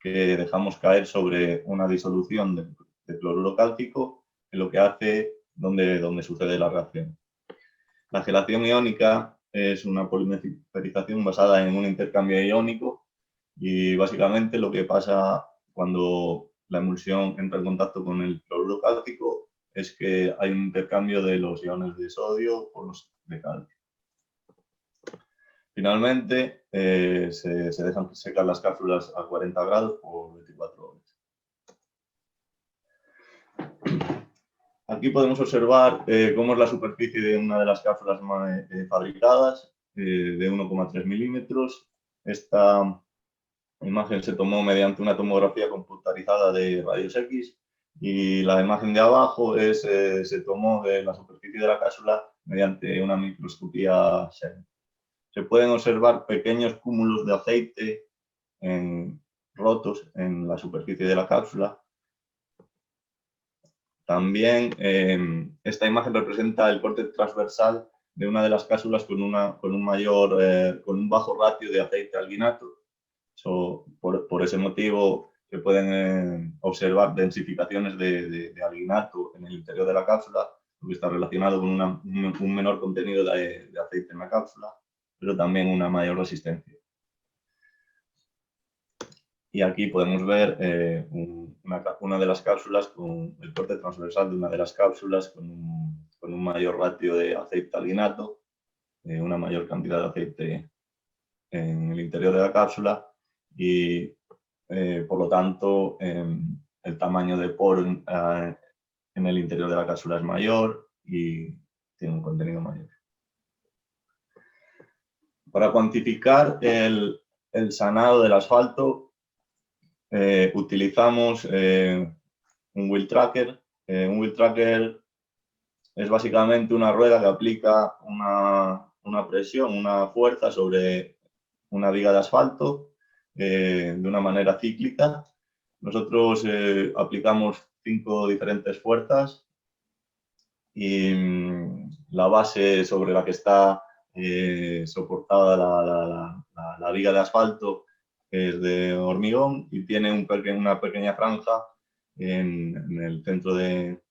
que dejamos caer sobre una disolución de cloruro cálcico, que lo que hace donde sucede la reacción. La gelación iónica es una polimerización basada en un intercambio iónico y básicamente lo que pasa cuando la emulsión entra en contacto con el cloruro cálcico es que hay un intercambio de los iones de sodio por los de calcio. Finalmente, se dejan secar las cápsulas a 40 grados por 24 horas. Aquí podemos observar cómo es la superficie de una de las cápsulas fabricadas, de 1,3 milímetros. Esta imagen se tomó mediante una tomografía computarizada de rayos X y la imagen de abajo se tomó de la superficie de la cápsula mediante una microscopía Shen. Se pueden observar pequeños cúmulos de aceite rotos en la superficie de la cápsula. También esta imagen representa el corte transversal de una de las cápsulas con un bajo ratio de aceite alginato. Por ese motivo se pueden observar densificaciones de alginato en el interior de la cápsula, lo que está relacionado con un menor contenido de aceite en la cápsula, pero también una mayor resistencia. Y aquí podemos ver una de las cápsulas con el corte transversal de una de las cápsulas con un mayor ratio de aceite alginato, una mayor cantidad de aceite en el interior de la cápsula y por lo tanto el tamaño de poro en el interior de la cápsula es mayor y tiene un contenido mayor. Para cuantificar el sanado del asfalto, utilizamos un wheel tracker. Un wheel tracker es básicamente una rueda que aplica una presión, una fuerza sobre una viga de asfalto de una manera cíclica. Nosotros aplicamos 5 diferentes fuerzas y la base sobre la que está soportada la viga de asfalto es de hormigón y tiene una pequeña franja en el centro del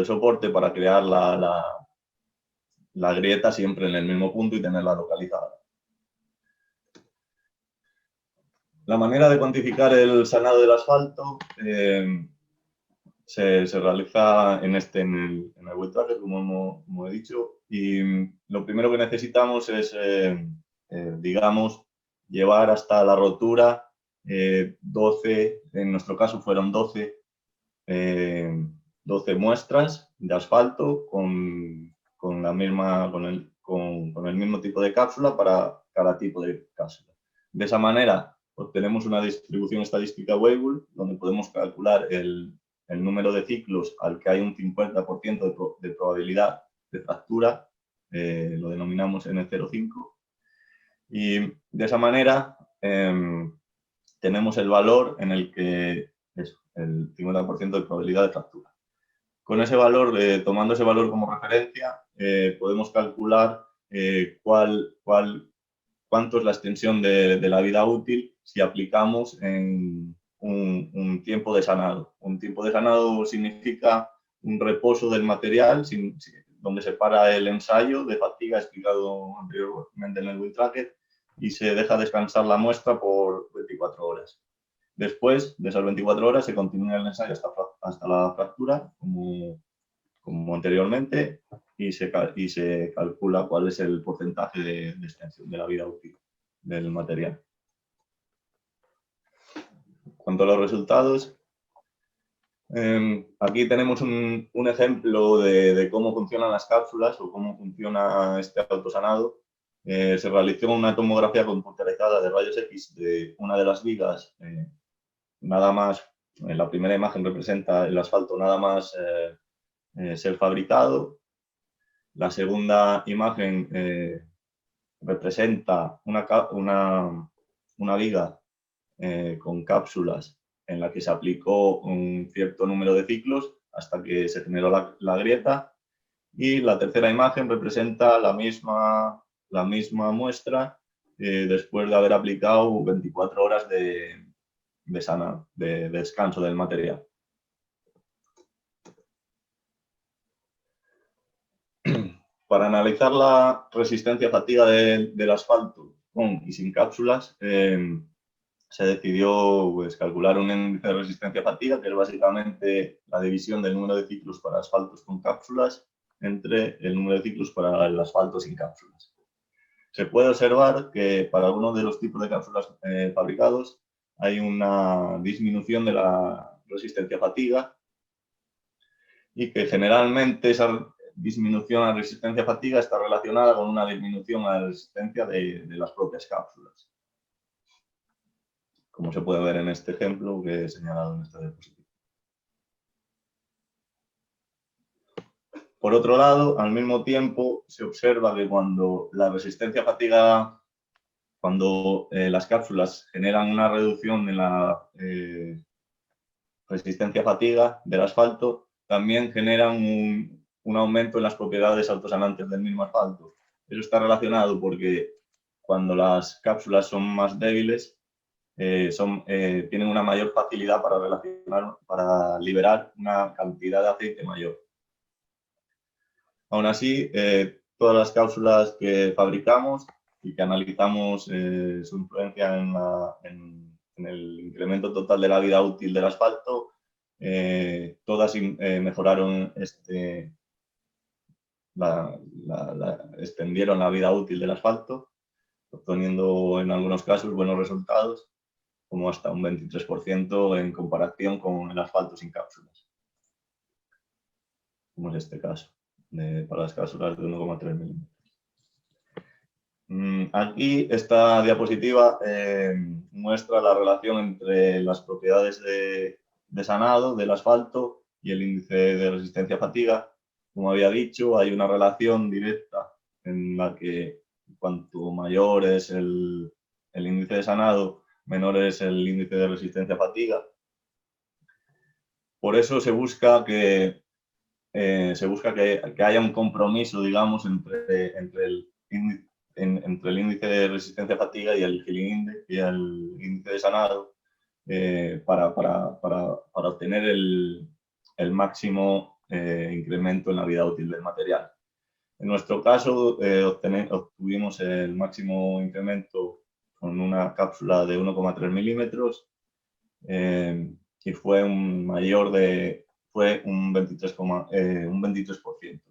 soporte para crear la grieta siempre en el mismo punto y tenerla localizada. La manera de cuantificar el sanado del asfalto se realiza en el wheel tracker, como he dicho, y lo primero que necesitamos es, digamos, llevar hasta la rotura 12, en nuestro caso fueron 12 muestras de asfalto con el mismo tipo de cápsula para cada tipo de cápsula. De esa manera obtenemos una distribución estadística Weibull donde podemos calcular el número de ciclos al que hay un 50% de probabilidad de fractura, lo denominamos N05. Y de esa manera tenemos el valor en el que es el 50% de probabilidad de fractura. Con ese valor, tomando ese valor como referencia, podemos calcular cuánto es la extensión de la vida útil si aplicamos en un tiempo de sanado. Un tiempo de sanado significa un reposo del material donde se para el ensayo de fatiga explicado anteriormente en el wheel tracker y se deja descansar la muestra por 24 horas. Después de esas 24 horas se continúa el ensayo hasta la fractura, como anteriormente, y se calcula cuál es el porcentaje de extensión de la vida útil del material. En cuanto a los resultados, aquí tenemos un ejemplo de cómo funcionan las cápsulas o cómo funciona este autosanado. Se realizó una tomografía computarizada de rayos X de una de las vigas, nada más, la primera imagen representa el asfalto nada más ser fabricado. La segunda imagen representa una viga con cápsulas en la que se aplicó un cierto número de ciclos hasta que se generó la grieta. Y la tercera imagen representa la misma muestra después de haber aplicado 24 horas de descanso del material. Para analizar la resistencia a fatiga del asfalto con y sin cápsulas, se decidió pues, calcular un índice de resistencia a fatiga, que es básicamente la división del número de ciclos para asfaltos con cápsulas entre el número de ciclos para el asfalto sin cápsulas. Se puede observar que para algunos de los tipos de cápsulas fabricados hay una disminución de la resistencia a fatiga y que generalmente esa disminución a la resistencia a fatiga está relacionada con una disminución a la resistencia de las propias cápsulas, como se puede ver en este ejemplo que he señalado en esta diapositiva. Por otro lado, al mismo tiempo se observa que cuando la resistencia a fatiga, cuando las cápsulas generan una reducción en la resistencia a fatiga del asfalto, también generan un aumento en las propiedades autosanantes del mismo asfalto. Eso está relacionado porque cuando las cápsulas son más débiles, tienen una mayor facilidad para liberar una cantidad de aceite mayor. Aún así, todas las cápsulas que fabricamos y que analizamos su influencia en el incremento total de la vida útil del asfalto, todas mejoraron, extendieron la vida útil del asfalto, obteniendo en algunos casos buenos resultados, como hasta un 23% en comparación con el asfalto sin cápsulas, como es este caso, para las cápsulas de 1,3 milímetros. Aquí esta diapositiva muestra la relación entre las propiedades de sanado del asfalto y el índice de resistencia a fatiga. Como había dicho, hay una relación directa en la que cuanto mayor es el índice de sanado, menor es el índice de resistencia a fatiga. Por eso se busca que haya un compromiso, digamos, entre el índice de resistencia a fatiga y el healing index y el índice de sanado para obtener el máximo incremento en la vida útil del material. En nuestro caso, obtuvimos el máximo incremento con una cápsula de 1,3 milímetros y fue un 23% de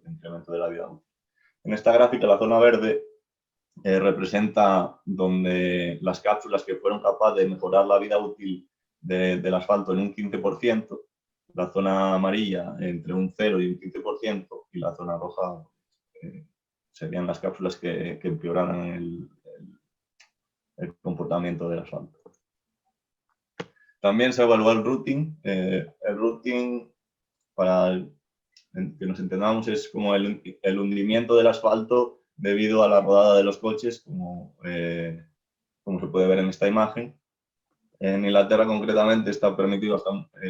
incremento de la vida útil. En esta gráfica, la zona verde representa donde las cápsulas que fueron capaces de mejorar la vida útil del asfalto en un 15%, la zona amarilla entre un 0 y un 15%, y la zona roja serían las cápsulas que empeoraran el comportamiento del asfalto. También se evaluó el routing. El routing, para que nos entendamos, es como el hundimiento del asfalto debido a la rodada de los coches, como se puede ver en esta imagen. En Inglaterra, concretamente, está permitido,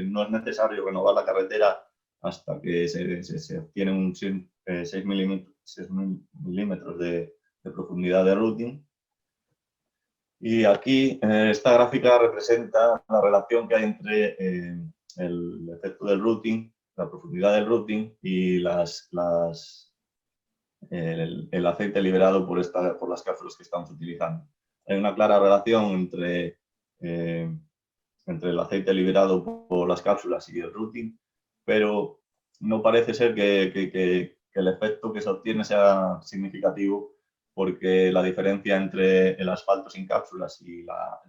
no es necesario renovar la carretera hasta que se obtiene un 6 milímetros de profundidad de routing. Y aquí, esta gráfica representa la relación que hay entre el efecto del routing, la profundidad del routing y el aceite liberado por las cápsulas que estamos utilizando. Hay una clara relación entre el aceite liberado por las cápsulas y el routing, pero no parece ser que el efecto que se obtiene sea significativo, porque la diferencia entre el asfalto sin cápsulas y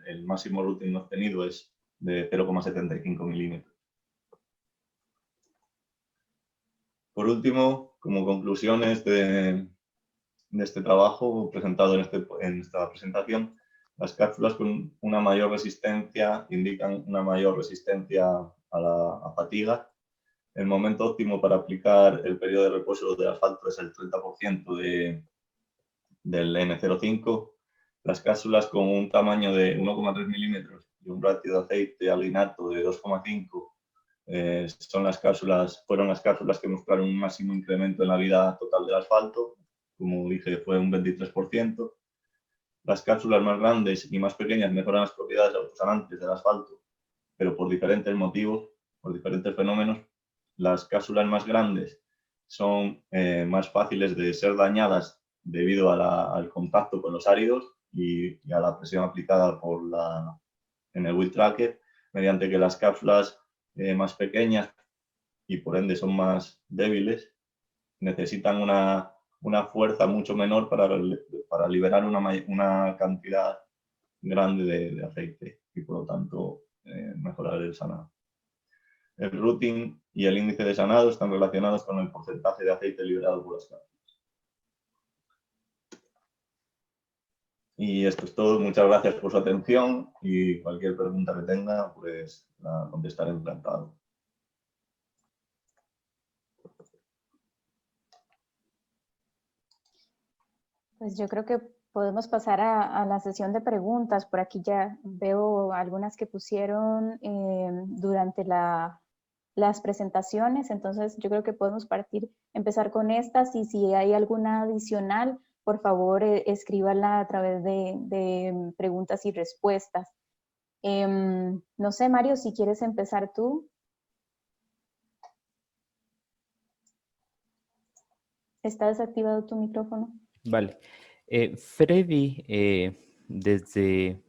el máximo routing obtenido es de 0,75 milímetros. Por último, como conclusiones de este trabajo presentado en esta presentación, las cápsulas con una mayor resistencia indican una mayor resistencia a fatiga. El momento óptimo para aplicar el periodo de reposo del asfalto es el 30% del N05. Las cápsulas con un tamaño de 1,3 milímetros y un ratio de aceite al inacto de 2,5 fueron las cápsulas que mostraron un máximo incremento en la vida total del asfalto. Como dije, fue un 23%. las cápsulas más grandes y más pequeñas mejoran las propiedades autosanantes del asfalto, pero por diferentes motivos, por diferentes fenómenos. Las cápsulas más grandes son más fáciles de ser dañadas debido al contacto con los áridos y a la presión aplicada en el wheel tracker, mediante que las cápsulas más pequeñas y por ende son más débiles, necesitan una fuerza mucho menor para liberar una cantidad grande de aceite y por lo tanto mejorar el sanado. El routing y el índice de sanado están relacionados con el porcentaje de aceite liberado por las cápsulas. Y esto es todo. Muchas gracias por su atención y cualquier pregunta que tenga, pues la contestaré encantado.
Pues yo creo que podemos pasar a la sesión de preguntas. Por aquí ya veo algunas que pusieron durante las presentaciones, entonces yo creo que podemos empezar con estas, y si hay alguna adicional, por favor escríbala a través de preguntas y respuestas. No sé, Mario, si quieres empezar tú. ¿Está desactivado tu micrófono?
Vale. Freddy, desde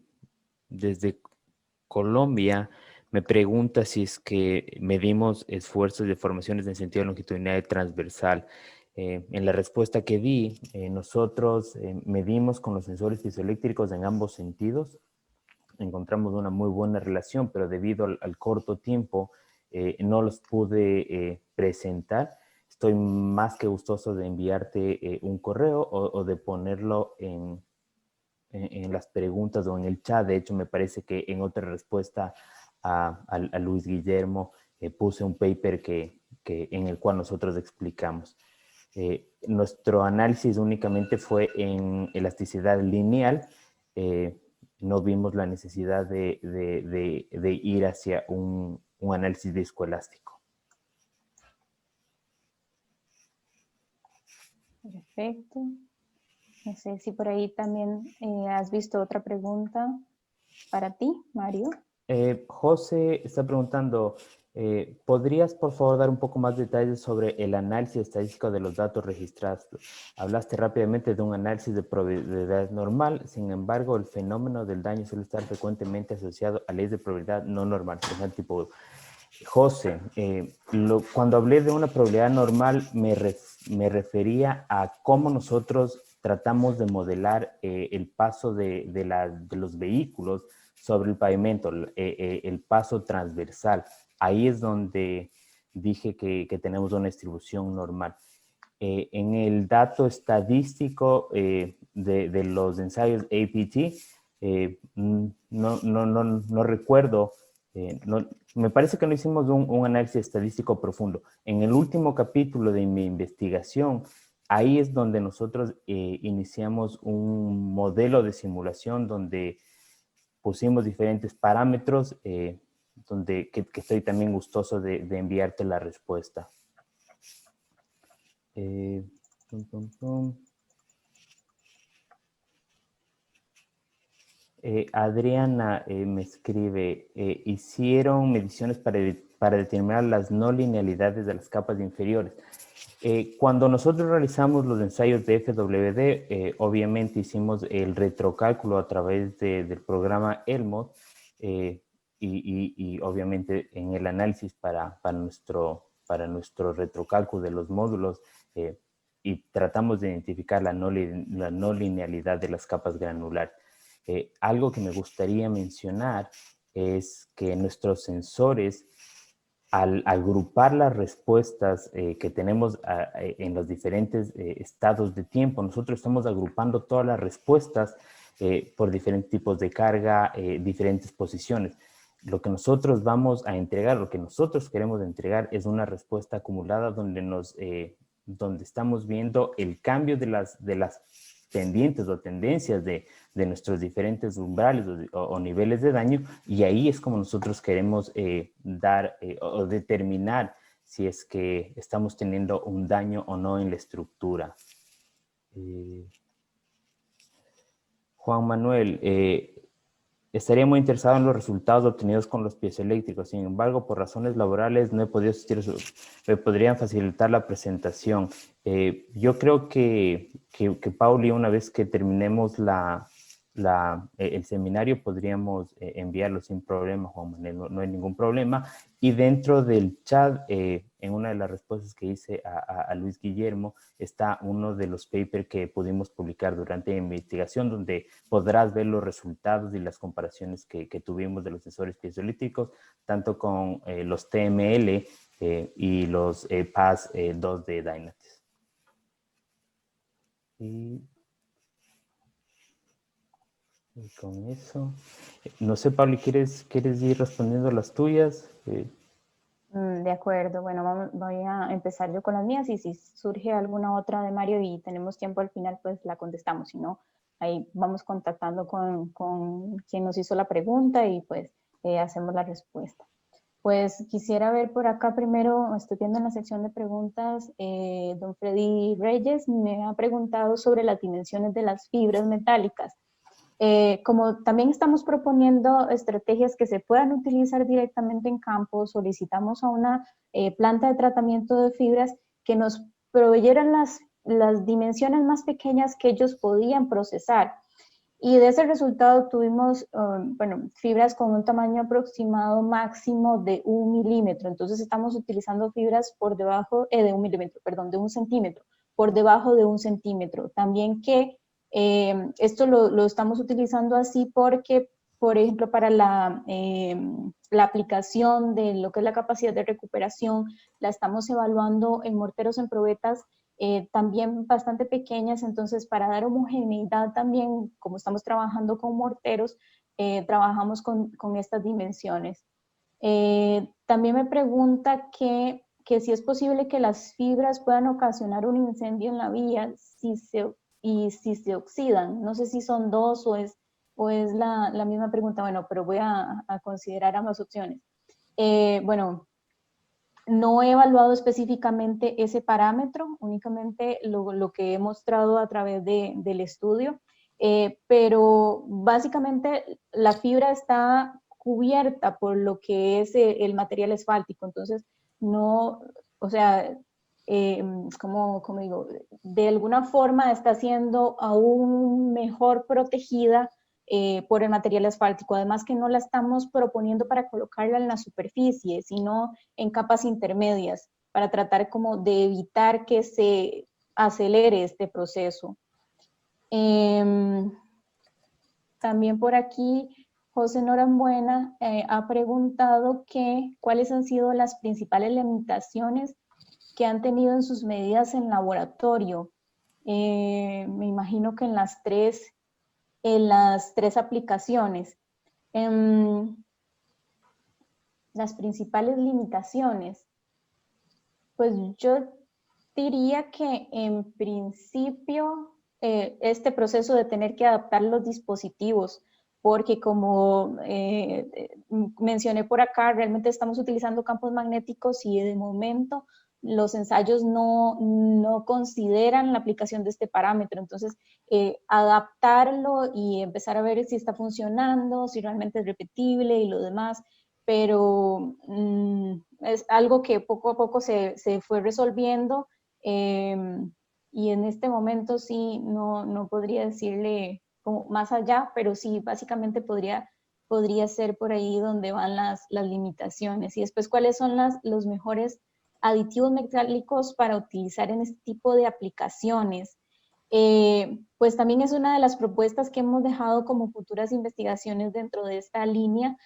Colombia, me pregunta si es que medimos esfuerzos de formaciones en sentido longitudinal y transversal. En la respuesta que di, nosotros medimos con los sensores piezoeléctricos en ambos sentidos. Encontramos una muy buena relación, pero debido al corto tiempo no los pude presentar. Estoy más que gustoso de enviarte un correo o de ponerlo en las preguntas o en el chat. De hecho, me parece que en otra respuesta a Luis Guillermo puse un paper en el cual nosotros explicamos. Nuestro análisis únicamente fue en elasticidad lineal. No vimos la necesidad de ir hacia un análisis viscoelástico.
Perfecto. No sé si por ahí también has visto otra pregunta para ti, Mario.
José está preguntando, ¿podrías por favor dar un poco más de detalles sobre el análisis estadístico de los datos registrados? Hablaste rápidamente de un análisis de probabilidad normal, sin embargo, el fenómeno del daño suele estar frecuentemente asociado a leyes de probabilidad no normal. Tipo, José, cuando hablé de una probabilidad normal, me refería a cómo nosotros tratamos de modelar el paso de los vehículos sobre el pavimento, el paso transversal. Ahí es donde dije que tenemos una distribución normal. En el dato estadístico de los ensayos APT, no recuerdo, me parece que no hicimos un análisis estadístico profundo. En el último capítulo de mi investigación, ahí es donde nosotros iniciamos un modelo de simulación donde pusimos diferentes parámetros, que estoy también gustoso de enviarte la respuesta. Adriana me escribe, hicieron mediciones para determinar las no linealidades de las capas inferiores. Cuando nosotros realizamos los ensayos de FWD, obviamente hicimos el retrocálculo a través del programa ELMOD y obviamente en el análisis para nuestro retrocálculo de los módulos y tratamos de identificar la no linealidad de las capas granulares. Algo que me gustaría mencionar es que nuestros sensores, al agrupar las respuestas que tenemos en los diferentes estados de tiempo, nosotros estamos agrupando todas las respuestas por diferentes tipos de carga, diferentes posiciones. Lo que nosotros vamos a entregar, lo que nosotros queremos entregar es una respuesta acumulada donde estamos viendo el cambio de las pendientes o tendencias de nuestros diferentes umbrales o niveles de daño, y ahí es como nosotros queremos dar o determinar si es que estamos teniendo un daño o no en la estructura. Juan Manuel, estaría muy interesado en los resultados obtenidos con los piezoeléctricos. Sin embargo, por razones laborales no he podido asistir. Me podrían facilitar la presentación. Yo creo que Pauli, una vez que terminemos el seminario, podríamos enviarlo sin problema, Juan Manuel. No hay ningún problema. Y dentro del chat, en una de las respuestas que hice a Luis Guillermo, está uno de los papers que pudimos publicar durante la investigación, donde podrás ver los resultados y las comparaciones que tuvimos de los sensores piezoeléctricos, tanto con los TML y los PAS-2 de Dynates. Y con eso, no sé, Pablo, ¿quieres ir respondiendo las tuyas?
De acuerdo, bueno, voy a empezar yo con las mías y si surge alguna otra de Mario y tenemos tiempo al final, pues la contestamos. Si no, ahí vamos contactando con quien nos hizo la pregunta y pues hacemos la respuesta. Pues quisiera ver por acá primero, estoy viendo en la sección de preguntas, don Freddy Reyes me ha preguntado sobre las dimensiones de las fibras metálicas. Como también estamos proponiendo estrategias que se puedan utilizar directamente en campo, solicitamos a una planta de tratamiento de fibras que nos proveyeran las dimensiones más pequeñas que ellos podían procesar. Y de ese resultado tuvimos, fibras con un tamaño aproximado máximo de 1 milímetro. Entonces estamos utilizando fibras por debajo de 1 milímetro, perdón, de 1 centímetro, por debajo de 1 centímetro. También que esto lo estamos utilizando así porque, por ejemplo, para la aplicación de lo que es la capacidad de recuperación, la estamos evaluando en morteros en probetas también bastante pequeñas, entonces para dar homogeneidad también, como estamos trabajando con morteros, trabajamos con estas dimensiones. También me pregunta que si es posible que las fibras puedan ocasionar un incendio en la vía si se oxidan. No sé si son dos o es la misma pregunta, bueno, pero voy a considerar ambas opciones. Bueno, no he evaluado específicamente ese parámetro, únicamente lo que he mostrado a través del estudio, pero básicamente la fibra está cubierta por lo que es el material asfáltico, entonces no, o sea, como digo, de alguna forma está siendo aún mejor protegida por el material asfáltico, además que no la estamos proponiendo para colocarla en la superficie, sino en capas intermedias, para tratar como de evitar que se acelere este proceso. También por aquí, José Norambuena ha preguntado cuáles han sido las principales limitaciones que han tenido en sus medidas en laboratorio. Me imagino que en las tres aplicaciones. Las principales limitaciones, pues yo diría que en principio este proceso de tener que adaptar los dispositivos, porque como mencioné por acá, realmente estamos utilizando campos magnéticos y de momento los ensayos no consideran la aplicación de este parámetro. Entonces, adaptarlo y empezar a ver si está funcionando, si realmente es repetible y lo demás, pero es algo que poco a poco se fue resolviendo y en este momento sí no podría decirle como más allá, pero sí básicamente podría ser por ahí donde van las limitaciones. Y después, ¿cuáles son los mejores aditivos metálicos para utilizar en este tipo de aplicaciones? Pues también es una de las propuestas que hemos dejado como futuras investigaciones dentro de esta línea,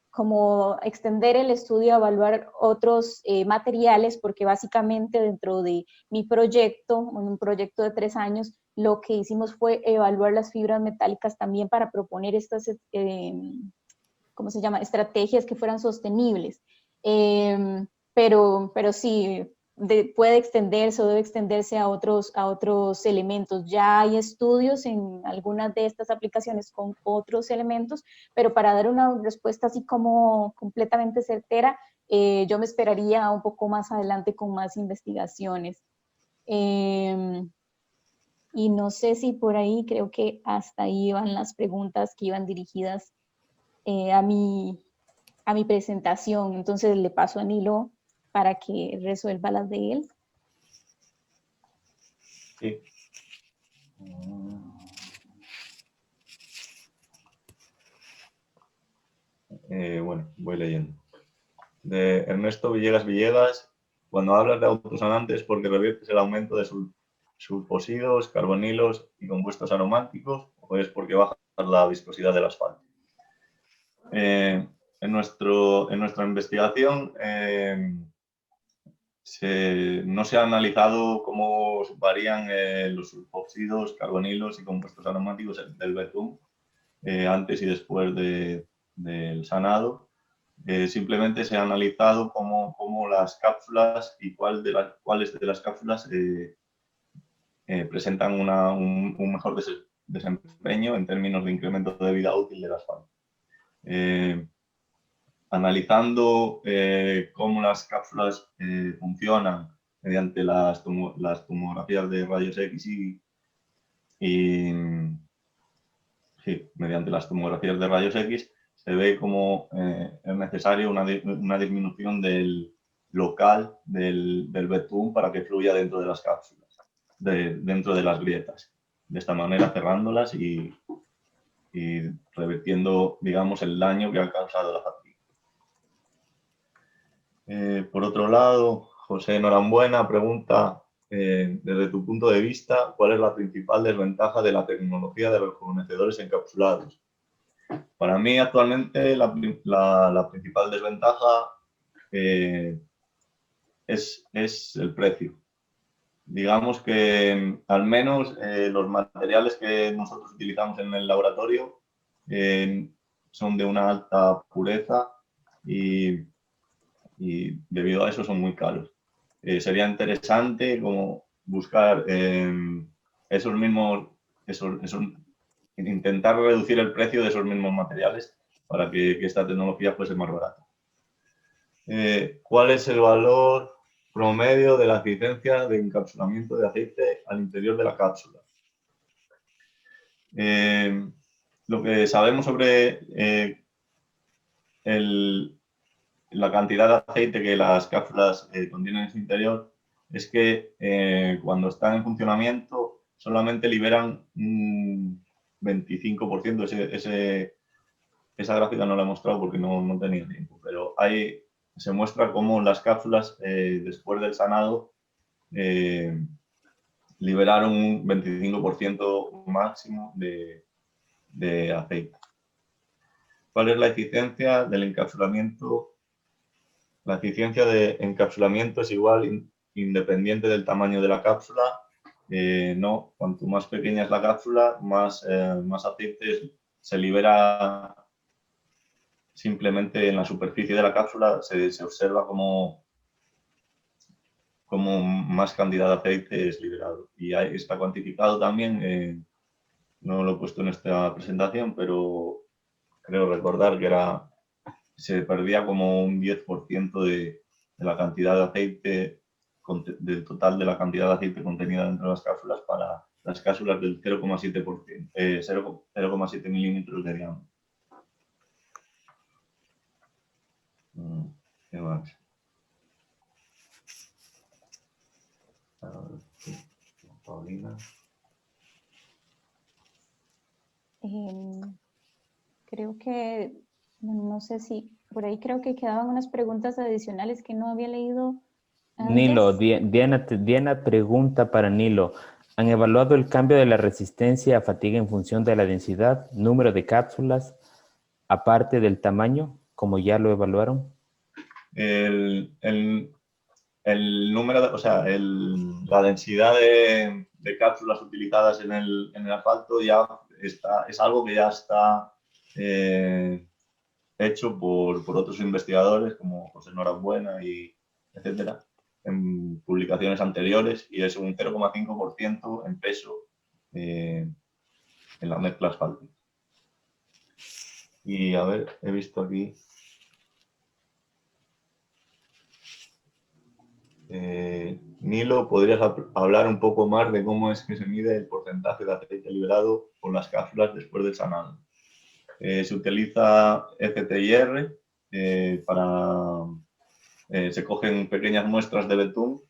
como extender el estudio a evaluar otros materiales, porque básicamente dentro de mi proyecto, un proyecto de 3 años, lo que hicimos fue evaluar las fibras metálicas también para proponer estas, ¿cómo se llama?, estrategias que fueran sostenibles. Pero sí, puede extenderse o debe extenderse a otros elementos. Ya hay estudios en algunas de estas aplicaciones con otros elementos, pero para dar una respuesta así como completamente certera, yo me esperaría un poco más adelante con más investigaciones. Y no sé si por ahí, creo que hasta ahí iban las preguntas que iban dirigidas a mi presentación. Entonces le paso a Nilo para que resuelva las de él.
Sí. Bueno, voy leyendo. De Ernesto Villegas Villegas, cuando hablas de autosanantes porque reviertes el aumento de sulfosidos, carbonilos y compuestos aromáticos, o es porque bajas la viscosidad del asfalto. En nuestra investigación no se ha analizado cómo varían los sulfóxidos, carbonilos y compuestos aromáticos del betún antes y después del sanado. Simplemente se ha analizado cómo las cápsulas y cuáles de las cápsulas presentan un mejor desempeño en términos de incremento de vida útil del asfalto. Analizando cómo las cápsulas funcionan mediante las tomografías de rayos X mediante las tomografías de rayos X, se ve como es necesario una disminución del local del betún para que fluya dentro de las cápsulas, dentro de las grietas. De esta manera cerrándolas y revirtiendo, digamos, el daño que ha causado la fatiga. Por otro lado, José Norambuena pregunta, desde tu punto de vista, ¿cuál es la principal desventaja de la tecnología de rejuvenecedores encapsulados? Para mí, actualmente, la principal desventaja es el precio. Digamos que, al menos, los materiales que nosotros utilizamos en el laboratorio son de una alta pureza y debido a eso son muy caros. Sería interesante como buscar intentar reducir el precio de esos mismos materiales para que esta tecnología fuese más barata. ¿Cuál es el valor promedio de la eficiencia de encapsulamiento de aceite al interior de la cápsula? Lo que sabemos sobre la cantidad de aceite que las cápsulas contienen en su interior es que cuando están en funcionamiento solamente liberan un 25%. Esa gráfica no la he mostrado porque no tenía tiempo, pero se muestra cómo las cápsulas después del sanado liberaron un 25% máximo de aceite. ¿Cuál es la eficiencia del encapsulamiento? La eficiencia de encapsulamiento es igual independiente del tamaño de la cápsula. No, cuanto más pequeña es la cápsula, más aceite se libera simplemente en la superficie de la cápsula. Se observa como más cantidad de aceite es liberado. Y está cuantificado también, no lo he puesto en esta presentación, pero creo recordar que se perdía como un 10% de la cantidad de aceite, del total de la cantidad de aceite contenida dentro de las cápsulas para las cápsulas del 0,7 milímetros de diámetro. ¿Qué más? Paulina.
Creo que, no sé si, por ahí creo que quedaban unas preguntas adicionales que no había leído antes.
Nilo, Diana pregunta para Nilo. ¿Han evaluado el cambio de la resistencia a fatiga en función de la densidad, número de cápsulas, aparte del tamaño, como ya lo evaluaron?
El número, la densidad de cápsulas utilizadas en el asfalto ya es algo que ya está hecho por otros investigadores como José Norambuena y etcétera, en publicaciones anteriores, y es un 0,5% en peso en la mezcla asfáltica. Y a ver, he visto aquí Nilo, ¿podrías hablar un poco más de cómo es que se mide el porcentaje de aceite liberado por las cápsulas después del sanado? Se utiliza FTIR se cogen pequeñas muestras de betún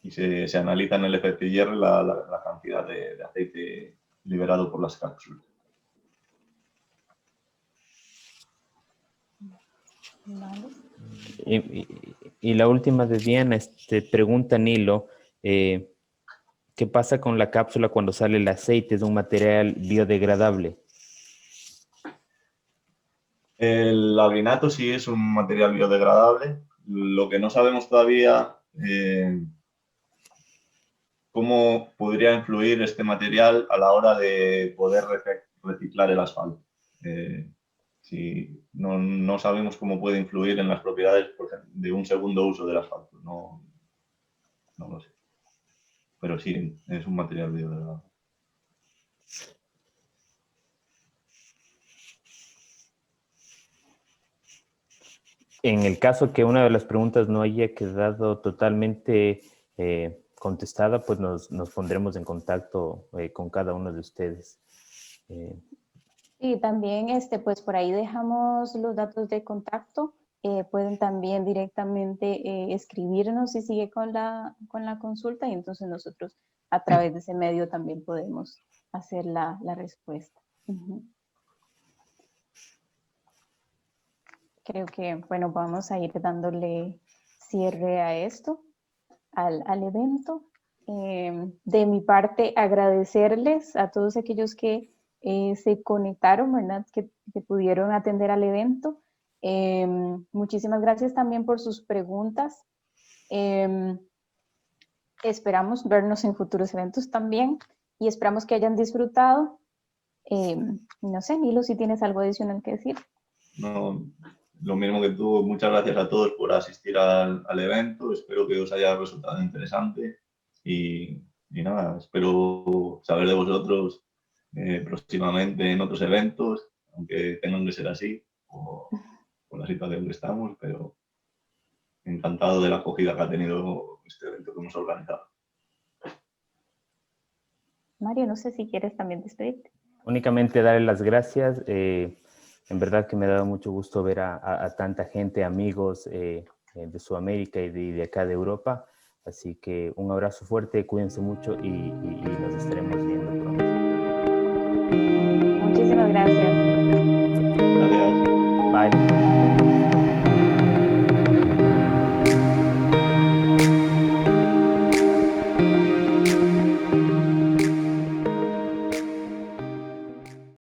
y se analiza en el FTIR la cantidad de aceite liberado por las cápsulas.
Vale.
Y la última de Diana, pregunta Nilo, ¿qué pasa con la cápsula cuando sale el aceite? ¿Es un material biodegradable?
El lagrinato sí es un material biodegradable. Lo que no sabemos todavía cómo podría influir este material a la hora de poder reciclar el asfalto. No sabemos cómo puede influir en las propiedades de un segundo uso del asfalto. No lo sé. Pero sí, es un material biodegradable.
En el caso que una de las preguntas no haya quedado totalmente contestada, pues nos pondremos en contacto con cada uno de ustedes.
Y también, pues por ahí dejamos los datos de contacto. Pueden también directamente escribirnos si sigue con la consulta, y entonces nosotros a través de ese medio también podemos hacer la respuesta. Creo que, bueno, vamos a ir dándole cierre a esto, al evento. De mi parte, agradecerles a todos aquellos que se conectaron, ¿verdad? Que pudieron atender al evento. Muchísimas gracias también por sus preguntas. Esperamos vernos en futuros eventos también y esperamos que hayan disfrutado. No sé, Nilo, si tienes algo adicional que decir.
No, lo mismo que tú, muchas gracias a todos por asistir al evento. Espero que os haya resultado interesante y nada, espero saber de vosotros próximamente en otros eventos, aunque tengan que ser así por la situación que estamos, pero encantado de la acogida que ha tenido este evento que hemos organizado.
Mario, no sé si quieres también despedirte.
Únicamente darle las gracias. En verdad que me ha dado mucho gusto ver a tanta gente, amigos de Sudamérica y de acá de Europa. Así que un abrazo fuerte, cuídense mucho y nos estaremos viendo pronto.
Muchísimas gracias.